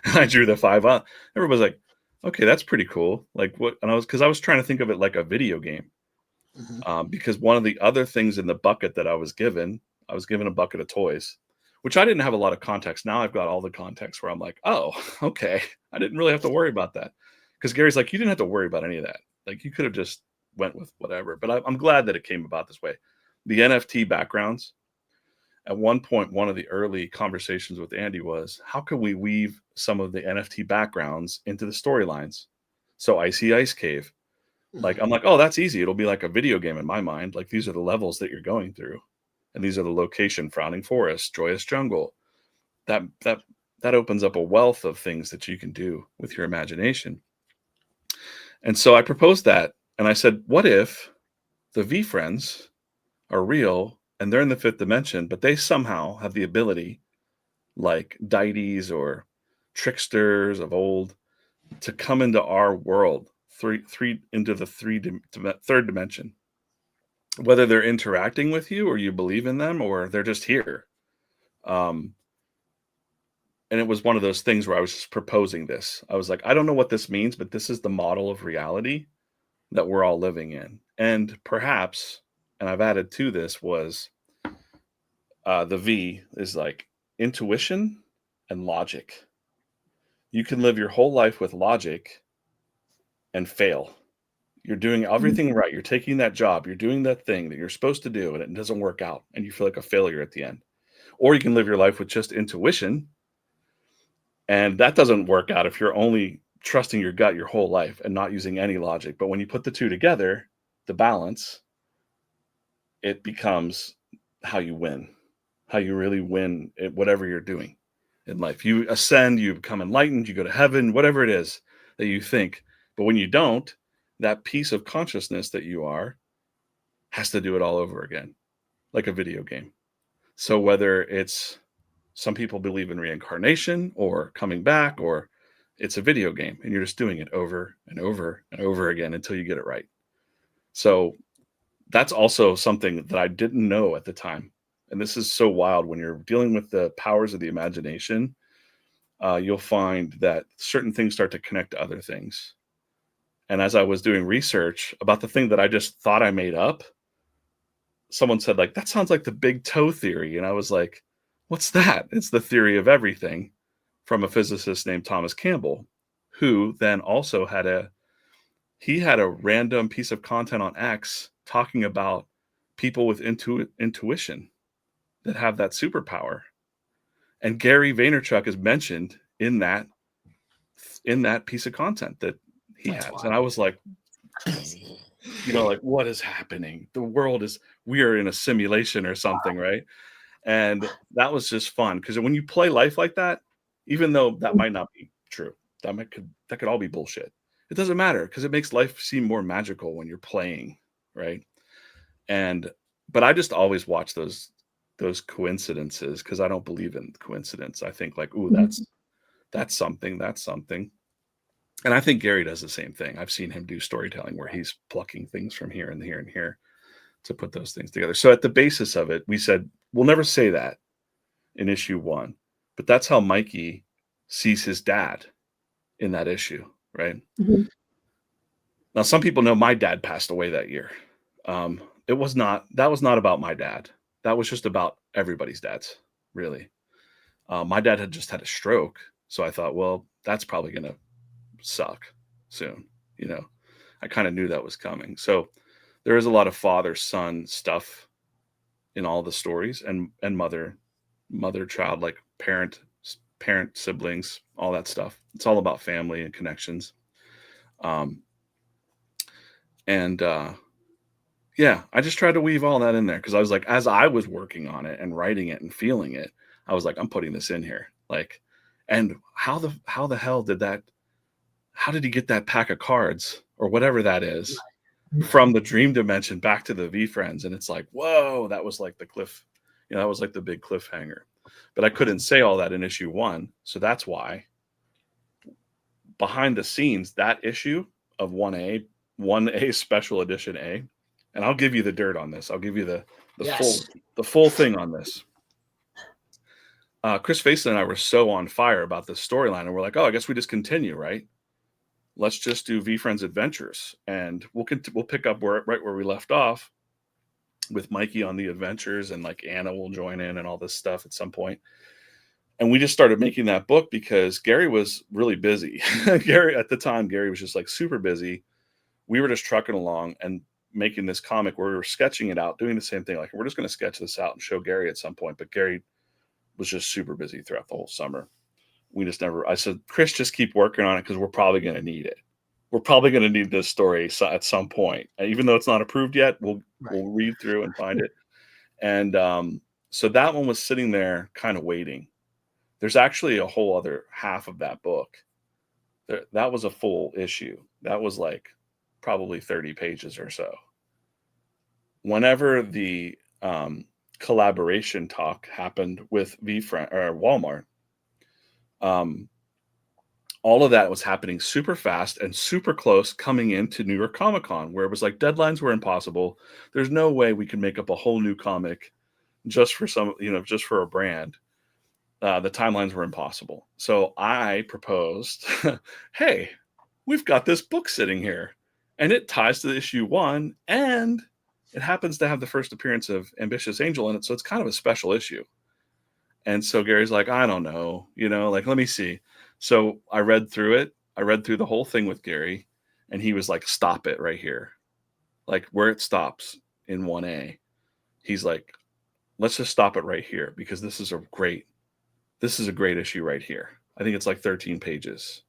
I drew the 5 island. Everybody's like, okay, that's pretty cool. Like what? And because I was trying to think of it like a video game. Because one of the other things in the bucket that I was given a bucket of toys, which I didn't have a lot of context. Now I've got all the context where I'm like, oh, okay. I didn't really have to worry about that. Because Gary's like, you didn't have to worry about any of that. Like you could have just went with whatever. But I'm glad that it came about this way. The NFT backgrounds. At one point, one of the early conversations with Andy was, how can we weave some of the NFT backgrounds into the storylines? So Icy Ice Cave. Like, I'm like, oh, that's easy. It'll be like a video game in my mind. Like, these are the levels that you're going through. And these are the location, Frowning Forest, Joyous Jungle. That opens up a wealth of things that you can do with your imagination. And so I proposed that. And I said, what if the VeeFriends are real and they're in the fifth dimension, but they somehow have the ability, like deities or tricksters of old, to come into our world, into the third dimension. Whether they're interacting with you or you believe in them or they're just here. And it was one of those things where I was just proposing this. I was like, I don't know what this means, but this is the model of reality that we're all living in. And perhaps, and I've added to this, was the V is like intuition and logic. You can live your whole life with logic and fail. You're doing everything right. You're taking that job. You're doing that thing that you're supposed to do, and it doesn't work out, and you feel like a failure at the end. Or you can live your life with just intuition, and that doesn't work out if you're only trusting your gut your whole life and not using any logic. But when you put the two together, the balance, it becomes how you win, how you really win at whatever you're doing in life. You ascend, you become enlightened, you go to heaven, whatever it is that you think. But when you don't, that piece of consciousness that you are has to do it all over again, like a video game. So whether it's, some people believe in reincarnation or coming back, or it's a video game and you're just doing it over and over and over again until you get it right. So that's also something that I didn't know at the time. And this is so wild when you're dealing with the powers of the imagination. You'll find that certain things start to connect to other things. And as I was doing research about the thing that I just thought I made up, someone said, like, that sounds like the big toe theory. And I was like, what's that? It's the theory of everything, from a physicist named Thomas Campbell, who then also had a random piece of content on X talking about people with intuition that have that superpower. And Gary Vaynerchuk is mentioned in that piece of content that he has. Wild. And I was like, like, what is happening? The world we are in a simulation or something, right? And that was just fun, because when you play life like that, even though that might not be true, that could all be bullshit. It doesn't matter, because it makes life seem more magical when you're playing, right? But I just always watch those coincidences, because I don't believe in coincidence. I think like, ooh, that's something. And I think Gary does the same thing. I've seen him do storytelling where he's plucking things from here and here and here to put those things together. So at the basis of it, we said, we'll never say that in issue 1, but that's how Mikey sees his dad in that issue, right? Mm-hmm. Now, some people know my dad passed away that year. That was not about my dad. That was just about everybody's dads, really. My dad had just had a stroke. So I thought, well, that's probably going to suck soon. I kind of knew that was coming. So there is a lot of father-son stuff in all the stories, and mother-child, like parent, siblings, all that stuff. It's all about family and connections. Yeah, I just tried to weave all that in there, because I was like, as I was working on it and writing it and feeling it, I was like, I'm putting this in here. Like, and how the hell did that? How did he get that pack of cards or whatever that is from the dream dimension back to the VeeFriends? And it's like, whoa, that was like the cliff. That was like the big cliffhanger. But I couldn't say all that in issue 1, so that's why behind the scenes, that issue of 1A special edition A. And I'll give you the dirt on this. I'll give you the full thing on this. Chris Faison and I were so on fire about this storyline, and we're like, oh, I guess we just continue, right? Let's just do VeeFriends Adventures, and we'll pick up right where we left off with Mikey on the adventures, and like Anna will join in and all this stuff at some point. And we just started making that book because Gary was really busy. Gary was just like super busy. We were just trucking along and making this comic where we were sketching it out, doing the same thing. Like, we're just going to sketch this out and show Gary at some point. But Gary was just super busy throughout the whole summer. I said, Chris, just keep working on it, because we're probably going to need it. We're probably going to need this story at some point. And even though it's not approved yet, we'll read through and find it. And so that one was sitting there kind of waiting. There's actually a whole other half of that book. That was a full issue. That was like probably 30 pages or so. Whenever the collaboration talk happened with VeeFriends or Walmart, all of that was happening super fast and super close coming into New York Comic Con, where it was like deadlines were impossible. There's no way we could make up a whole new comic just for just for a brand. The timelines were impossible. So I proposed, hey, we've got this book sitting here, and it ties to issue 1, and it happens to have the first appearance of Ambitious Angel in it. So it's kind of a special issue. And so Gary's like, I don't know, like, let me see. So I read through it. I read through the whole thing with Gary, and he was like, stop it right here. Like where it stops in 1A. He's like, let's just stop it right here because this is a great issue right here. I think it's like 13 pages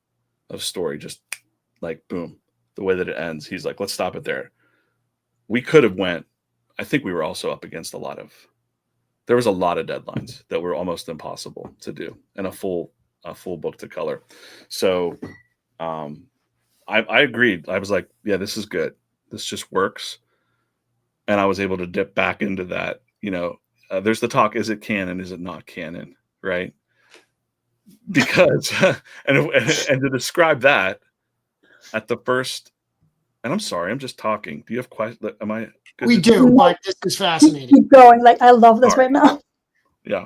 of story, just like boom, the way that it ends. He's like, let's stop it there. We could have went. I think we were also up against there was a lot of deadlines that were almost impossible to do, and a full book to color. So I agreed. I was like, yeah, this is good. This just works. And I was able to dip back into that. There's the talk: is it canon? Is it not canon? Right? Because and to describe that at the first. And I'm sorry, I'm just talking. Do you have questions? Am I? We do, but this is fascinating. Keep going. Like, I love this right now. Yeah.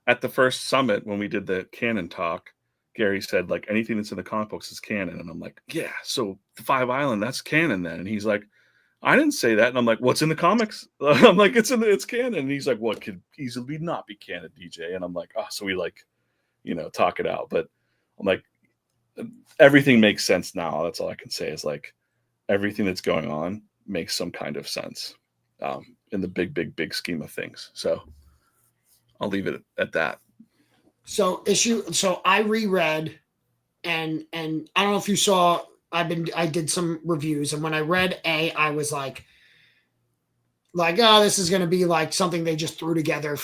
At the first summit, when we did the canon talk, Gary said, like, anything that's in the comic books is canon. And I'm like, yeah, so the 5 Island, that's canon then. And he's like, I didn't say that. And I'm like, what's in the comics? I'm like, it's canon. And he's like, what could easily not be canon, DJ? And I'm like, oh, so we talk it out. But I'm like, everything makes sense now. That's all I can say is like everything that's going on makes some kind of sense in the big scheme of things. So I'll leave it at that. So I reread and I don't know if you saw, I did some reviews, and when I read A, I was like, oh, this is going to be like something they just threw together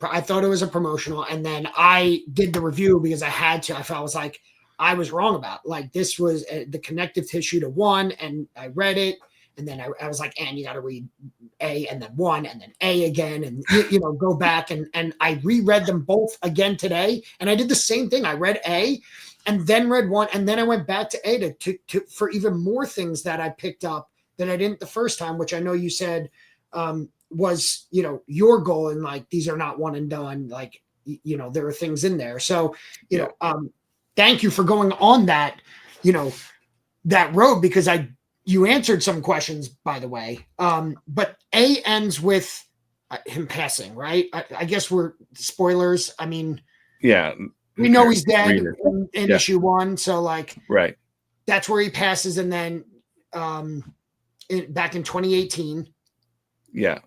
I thought it was a promotional. And then I did the review because I had to. I was like, I was wrong about, like, this was the connective tissue to 1, and I read it, and then I was like, and you got to read A and then 1 and then A again, and go back and I reread them both again today, and I did the same thing. I read A and then read 1, and then I went back to A to for even more things that I picked up that I didn't the first time, which I know you said was your goal, and like, these are not one and done, like there are things in there. So thank you for going on that that road, because you answered some questions, by the way. But A ends with him passing, right? I guess we're spoilers. I mean, yeah, we know he's dead in yeah. issue 1, so like, right, that's where he passes, and then back in 2018. Yeah.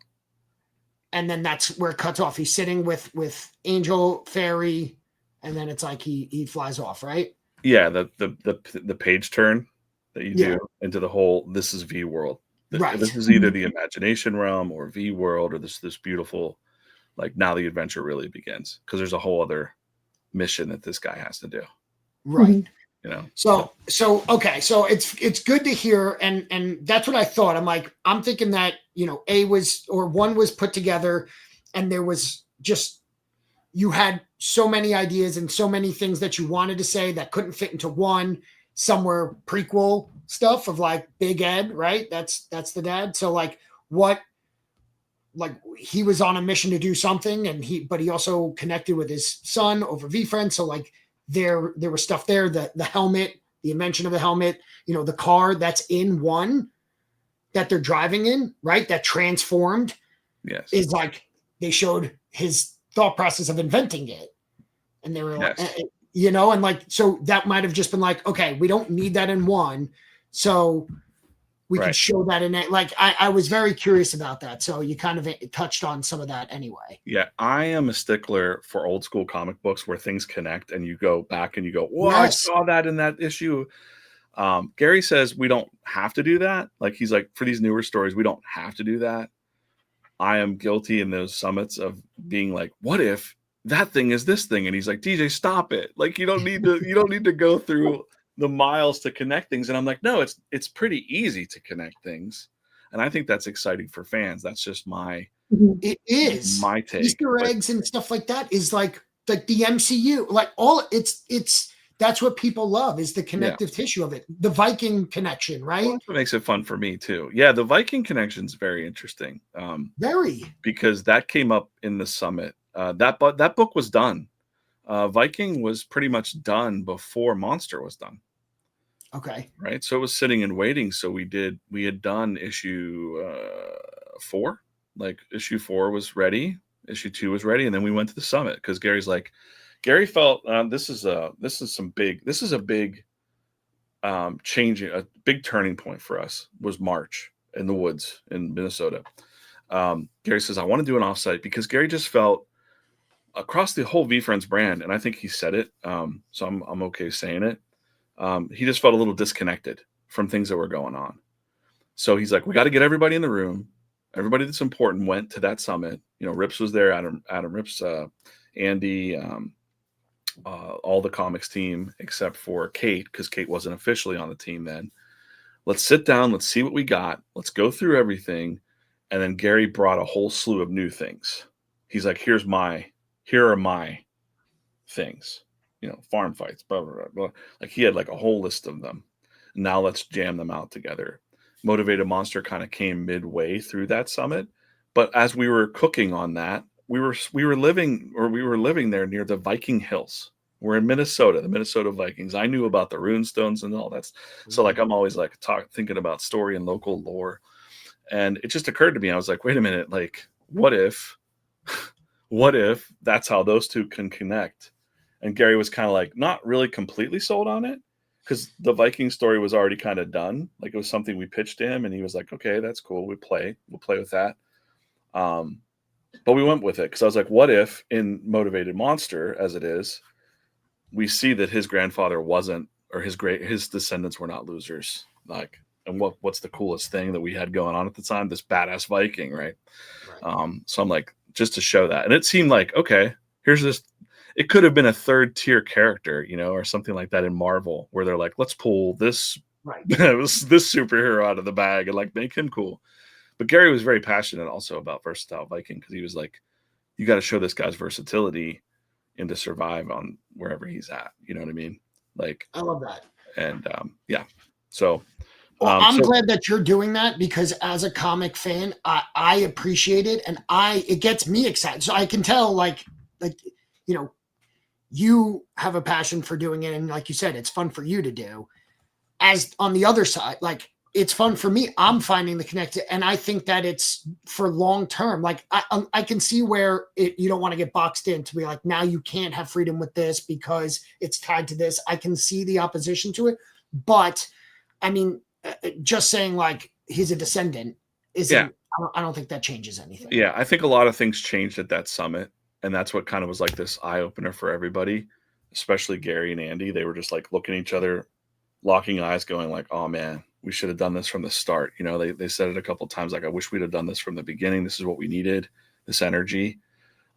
And then that's where it cuts off. He's sitting with Angel, Fairy, and then it's like he flies off, right? Yeah, the page turn that you do into the whole, this is V world. Right. This is either the imagination realm or V world, or this beautiful, like, now the adventure really begins, because there's a whole other mission that this guy has to do. Right. So okay, so it's good to hear, and that's what I thought. I'm thinking that A was, or 1 was put together, and there was just, you had so many ideas and so many things that you wanted to say that couldn't fit into 1. Some were prequel stuff of like Big Ed, right? That's the dad. So like, he was on a mission to do something, but he also connected with his son over VeeFriends. So like, there was stuff there, the helmet, the invention of the helmet, the car that's in 1 that they're driving in, right? That transformed. Yes. Is like, they showed his thought process of inventing it. And they were like, and like, so that might've just been like, okay, we don't need that in 1. So we can show that in it. Like, I was very curious about that. So you kind of touched on some of that anyway. Yeah, I am a stickler for old school comic books where things connect and you go back and you go, whoa, I saw that in that issue. Gary says we don't have to do that. Like, he's like, for these newer stories, we don't have to do that. I am guilty in those summits of being like, what if that thing is this thing? And he's like, DJ, stop it. Like, you don't need to go through the miles to connect things. And I'm like, no, it's pretty easy to connect things. And I think that's exciting for fans. That's just it is my take. Easter eggs and stuff like that is like the MCU, like all it's that's what people love, is the connective tissue of it. The Viking connection, right? Well, that's what makes it fun for me too. Yeah, the Viking connection is very interesting. Because that came up in the summit. That book was done. Viking was pretty much done before Monster was done. Okay. Right. So it was sitting and waiting. So we had done issue 4. Like, issue 4 was ready. issue 2 was ready, and then we went to the summit because Gary felt this is a big changing, a big turning point for us was March in the woods in Minnesota. Gary says, I want to do an offsite because Gary just felt across the whole VeeFriends brand, and I think he said it, so I'm okay saying it. He just felt a little disconnected from things that were going on. So he's like, we got to get everybody in the room. Everybody that's important went to that summit. You know, Rips was there, Adam Rips, Andy, all the comics team except for Kate, because Kate wasn't officially on the team then. Let's sit down. Let's see what we got. Let's go through everything. And then Gary brought a whole slew of new things. He's like, here are my things, you know, farm fights, blah, blah, blah, blah. Like he had like a whole list of them. Now let's jam them out together. Motivated Monster kind of came midway through that summit. But as we were cooking on that, we were living there near the Viking Hills. We're in Minnesota, the Minnesota Vikings. I knew about the runestones and all that. So like, I'm always like thinking about story and local lore. And it just occurred to me, I was like, wait a minute, like, what if that's how those two can connect? And Gary was kind of like, not really completely sold on it, because the Viking story was already kind of done. Like it was something we pitched him, and he was like, okay, that's cool. We'll play with that. But we went with it because I was like, what if in Motivated Monster, as it is, we see that his grandfather wasn't, or his descendants were not losers. Like, and what's the coolest thing that we had going on at the time? This badass Viking, right? So I'm like, just to show that. And it seemed like, okay, here's this. It could have been a third tier character, you know, or something like that in Marvel, where they're like, let's pull this, this superhero out of the bag and like make him cool. But Gary was very passionate also about Versatile Viking, because he was like, you got to show this guy's versatility and to survive on wherever he's at. You know what I mean? Like, I love that. And yeah. So well, I'm glad that you're doing that, because as a comic fan, I appreciate it, and it gets me excited. So I can tell, like, you know, you have a passion for doing it, and like you said, it's fun for you to do. As on the other side, like, it's fun for me. I'm finding the connect, and I think that it's for long term. Like I can see where you don't want to get boxed in to be like, now you can't have freedom with this because it's tied to this. I can see the opposition to it, but I mean, just saying like he's a descendant isn't. Yeah. I don't think that changes anything. Yeah, I think a lot of things changed at that summit, and that's what kind of was like this eye opener for everybody, especially Gary and Andy. They were just like looking at each other, locking eyes, going like, "Oh man, we should have done this from the start." You know, they said it a couple of times, like, I wish we'd have done this from the beginning. This is what we needed, this energy.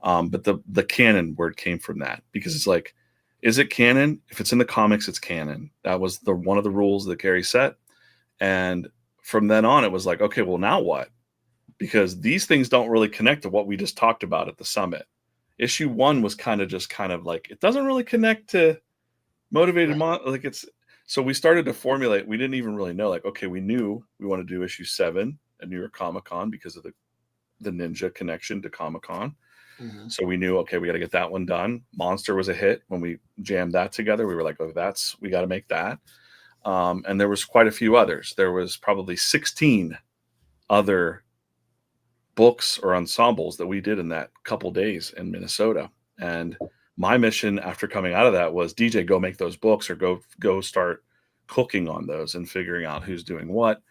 But the canon word came from that, because it's like, is it canon? If it's in the comics, it's canon. That was one of the rules that Gary set. And from then on, it was like, okay, well, now what? Because these things don't really connect to what we just talked about at the summit. Issue 1 was kind of like, it doesn't really connect to Motivated like it's. So we started to formulate. We didn't even really know, like, okay, we knew we want to do issue 7 at New York Comic Con because of the ninja connection to Comic Con. Mm-hmm. So we knew, okay, we got to get that one done. Monster was a hit. When we jammed that together, we were like, oh, we got to make that. And there was quite a few others. There was probably 16 other books or ensembles that we did in that couple days in Minnesota. And my mission after coming out of that was, DJ, go make those books, or go start cooking on those and figuring out who's doing what.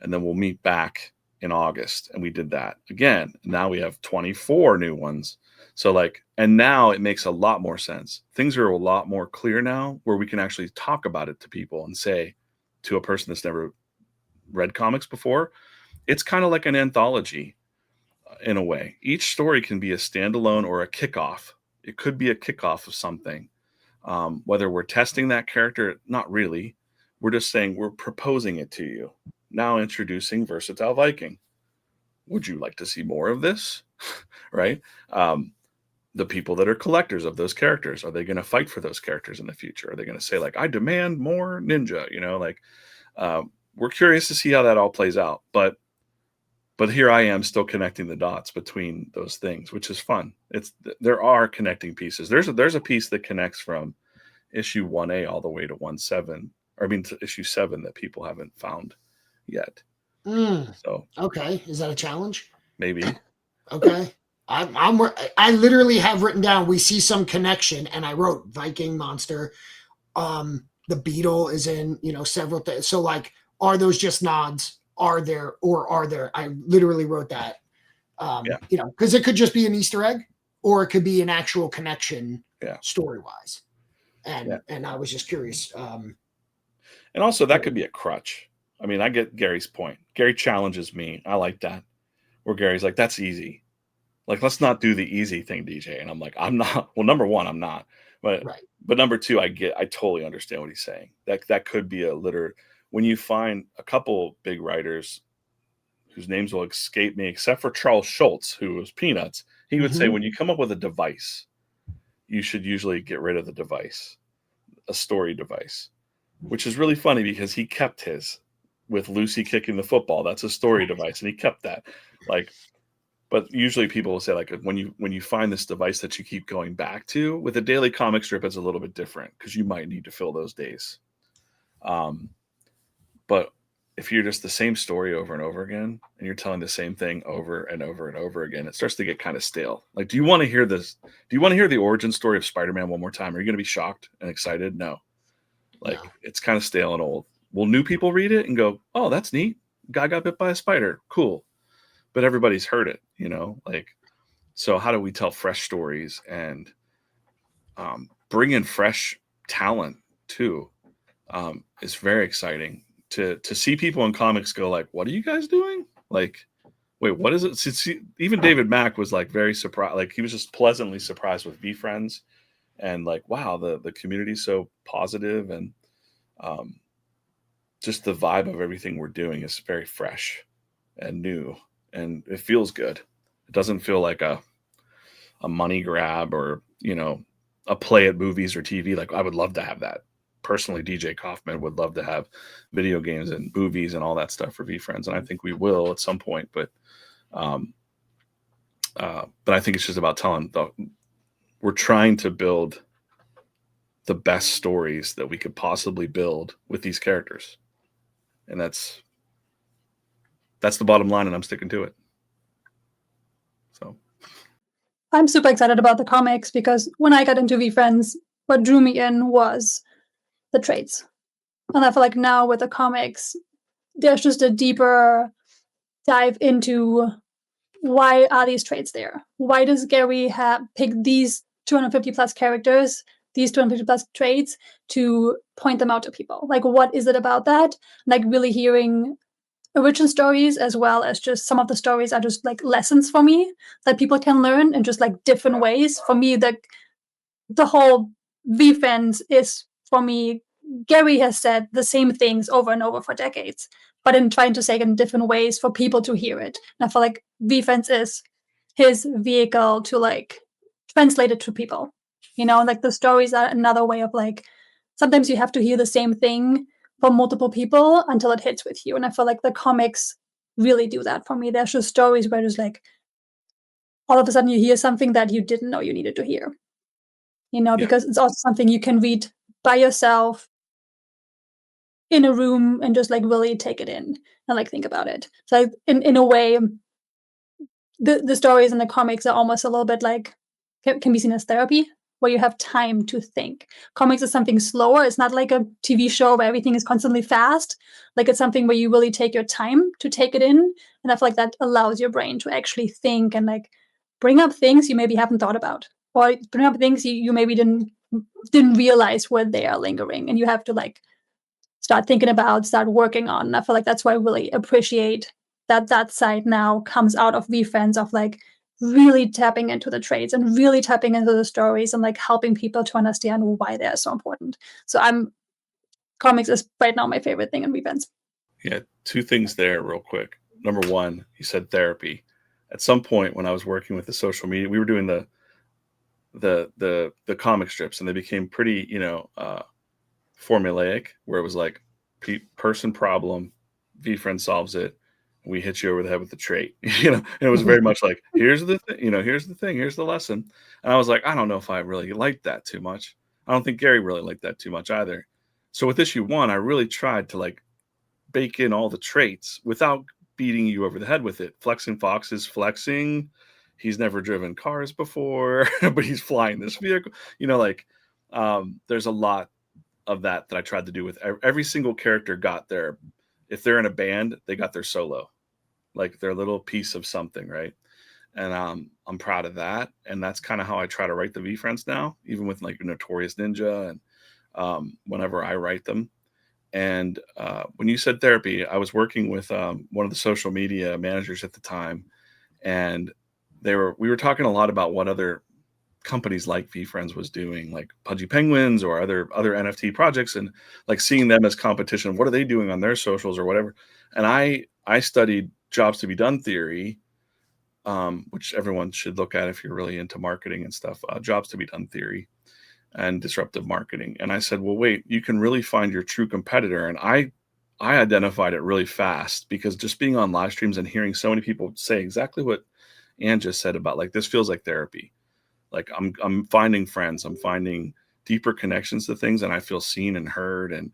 And then we'll meet back in August. And we did that again. Now we have 24 new ones. So like, and now it makes a lot more sense. Things are a lot more clear now, where we can actually talk about it to people and say to a person that's never read comics before, it's kind of like an anthology in a way. Each story can be a standalone or a kickoff. It could be a kickoff of something. Whether we're testing that character, not really. We're just saying we're proposing it to you. Now introducing Versatile Viking. Would you like to see more of this? Right? The people that are collectors of those characters, are they going to fight for those characters in the future? Are they going to say like, I demand more ninja? You know, like we're curious to see how that all plays out. But here I am still connecting the dots between those things, which is fun. There are connecting pieces. There's a piece that connects from issue 1A all the way to to issue 7 that people haven't found yet. So okay, is that a challenge? Maybe. Okay. I literally have written down, we see some connection, and I wrote Viking monster. The beetle is in, several things. So like, are those just nods? Are there? I literally wrote that. Because it could just be an Easter egg, or it could be an actual connection, story wise. And I was just curious. And also that could be a crutch. I mean, I get Gary's point. Gary challenges me. I like that. Where Gary's like, that's easy. Like, let's not do the easy thing, DJ. And I'm like, I'm not. Well, number one, I'm not. But number two, I totally understand what he's saying. That could be when you find a couple big writers whose names will escape me, except for Charles Schultz, who was Peanuts. He would say, when you come up with a device, you should usually get rid of the device, a story device, which is really funny because he kept his with Lucy kicking the football. That's a story device, and he kept that. But usually people will say, like, when you find this device that you keep going back to, with a daily comic strip, it's a little bit different because you might need to fill those days. But if you're just the same story over and over again, and you're telling the same thing over and over and over again, it starts to get kind of stale. Like, do you want to hear this? Do you want to hear the origin story of Spider-Man one more time? Are you going to be shocked and excited? No. It's kind of stale and old. Will new people read it and go, oh, that's neat. Guy got bit by a spider. Cool. But everybody's heard it, so how do we tell fresh stories and bring in fresh talent too? It's very exciting to see people in comics go like, what are you guys doing? Like, wait, what is it? Even David Mack was like very surprised. Like, he was just pleasantly surprised with VeeFriends, and like, wow, the community's so positive, and just the vibe of everything we're doing is very fresh and new. And it feels good. It doesn't feel like a money grab or, a play at movies or TV. Like, I would love to have that. Personally, DJ Coffman would love to have video games and movies and all that stuff for VeeFriends. And I think we will at some point. But I think it's just about we're trying to build the best stories that we could possibly build with these characters. And that's the bottom line, and I'm sticking to it. So I'm super excited about the comics because when I got into VeeFriends, what drew me in was the traits. And I feel like now with the comics, there's just a deeper dive into why are these traits there? Why does Gary pick these 250 plus characters, these 250 plus traits to point them out to people? Like, what is it about that? Like, really hearing original stories, as well as just some of the stories are just like lessons for me that people can learn in just like different ways. For me, the whole VeeFriends is, for me, Gary has said the same things over and over for decades, but in trying to say it in different ways for people to hear it. And I feel like VeeFriends is his vehicle to like translate it to people. Like the stories are another way of like, sometimes you have to hear the same thing for multiple people until it hits with you. And I feel like the comics really do that for me. There's just stories where just like all of a sudden you hear something that you didn't know you needed to hear. Because it's also something you can read by yourself in a room and just like really take it in and like think about it. So in a way, the stories in the comics are almost a little bit like can be seen as therapy, where you have time to think. Comics is something slower. It's not like a TV show where everything is constantly fast. Like, it's something where you really take your time to take it in. And I feel like that allows your brain to actually think and like bring up things you maybe haven't thought about, or bring up things you maybe didn't realize were there lingering. And you have to like start thinking about, start working on. And I feel like that's why I really appreciate that side now comes out of VeeFriends, of like really tapping into the traits and really tapping into the stories and like helping people to understand why they're so important. So comics is right now my favorite thing in VeeFriends. Yeah, two things there real quick. Number one, you said therapy. At some point when I was working with the social media, we were doing the comic strips, and they became pretty, formulaic, where it was like person problem, VeeFriend solves it, we hit you over the head with the trait, and it was very much like, here's the thing, here's the lesson. And I was like, I don't know if I really liked that too much. I don't think Gary really liked that too much either. So with issue 1, I really tried to like bake in all the traits without beating you over the head with it. Flexing Fox is flexing, he's never driven cars before, but he's flying this vehicle. You know, like there's a lot of that I tried to do with every single character. Got their, if they're in a band, they got their solo, like their little piece of something, right? And I'm proud of that. And that's kind of how I try to write the VeeFriends now, even with like Notorious Ninja and whenever I write them. And when you said therapy, I was working with one of the social media managers at the time, and we were talking a lot about what other companies like VeeFriends was doing, like Pudgy Penguins or other NFT projects, and like seeing them as competition. What are they doing on their socials or whatever? And I studied jobs to be done theory, which everyone should look at if you're really into marketing and stuff, jobs to be done theory and disruptive marketing. And I said, well, wait, you can really find your true competitor. And I identified it really fast, because just being on live streams and hearing so many people say exactly what Ann just said about, like, this feels like therapy. Like I'm finding friends, I'm finding deeper connections to things, and I feel seen and heard, and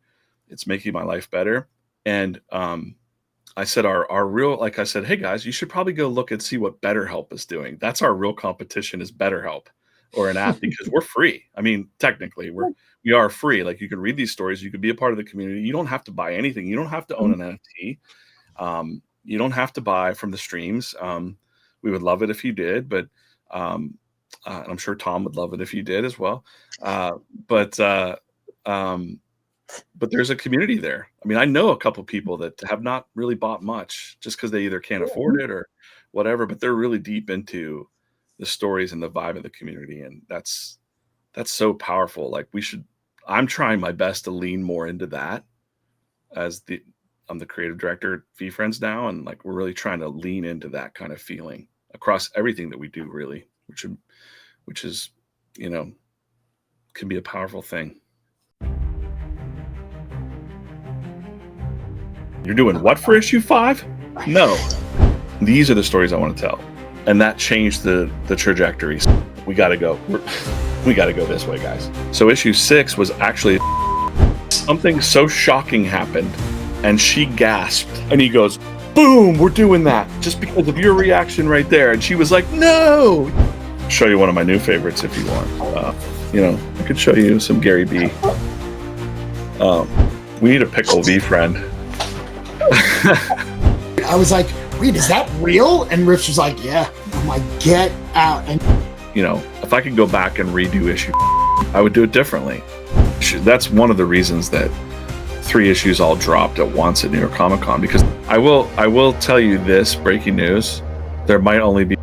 it's making my life better. And I said, our real, like I said, hey guys, you should probably go look and see what BetterHelp is doing. That's our real competition, is BetterHelp, or an app, because we're free. I mean, technically we are free. Like, you can read these stories, you can be a part of the community. You don't have to buy anything. You don't have to own an NFT. You don't have to buy from the streams. We would love it if you did, but I'm sure Tom would love it if you did as well. But there's a community there. I mean, I know a couple people that have not really bought much just because they either can't afford it or whatever, but they're really deep into the stories and the vibe of the community. And that's so powerful. Like, I'm trying my best to lean more into that, as I'm the creative director at VeeFriends now. And like, we're really trying to lean into that kind of feeling across everything that we do, really, which is, you know, can be a powerful thing. You're doing what for issue 5? No. These are the stories I want to tell. And that changed the trajectories. We got to go. We got to go this way, guys. So issue 6 was actually something so shocking happened, and she gasped, and he goes, boom, we're doing that just because of your reaction right there. And she was like, no. I'll show you one of my new favorites if you want. You know, I could show you some Gary B. We need a pickle VeeFriend. I was like, wait, is that real? And Rich was like, yeah. I'm like, get out. And you know, if I could go back and redo issue, I would do it differently. That's one of the reasons that 3 issues all dropped at once at New York Comic Con, because I will tell you this, breaking news, there might only be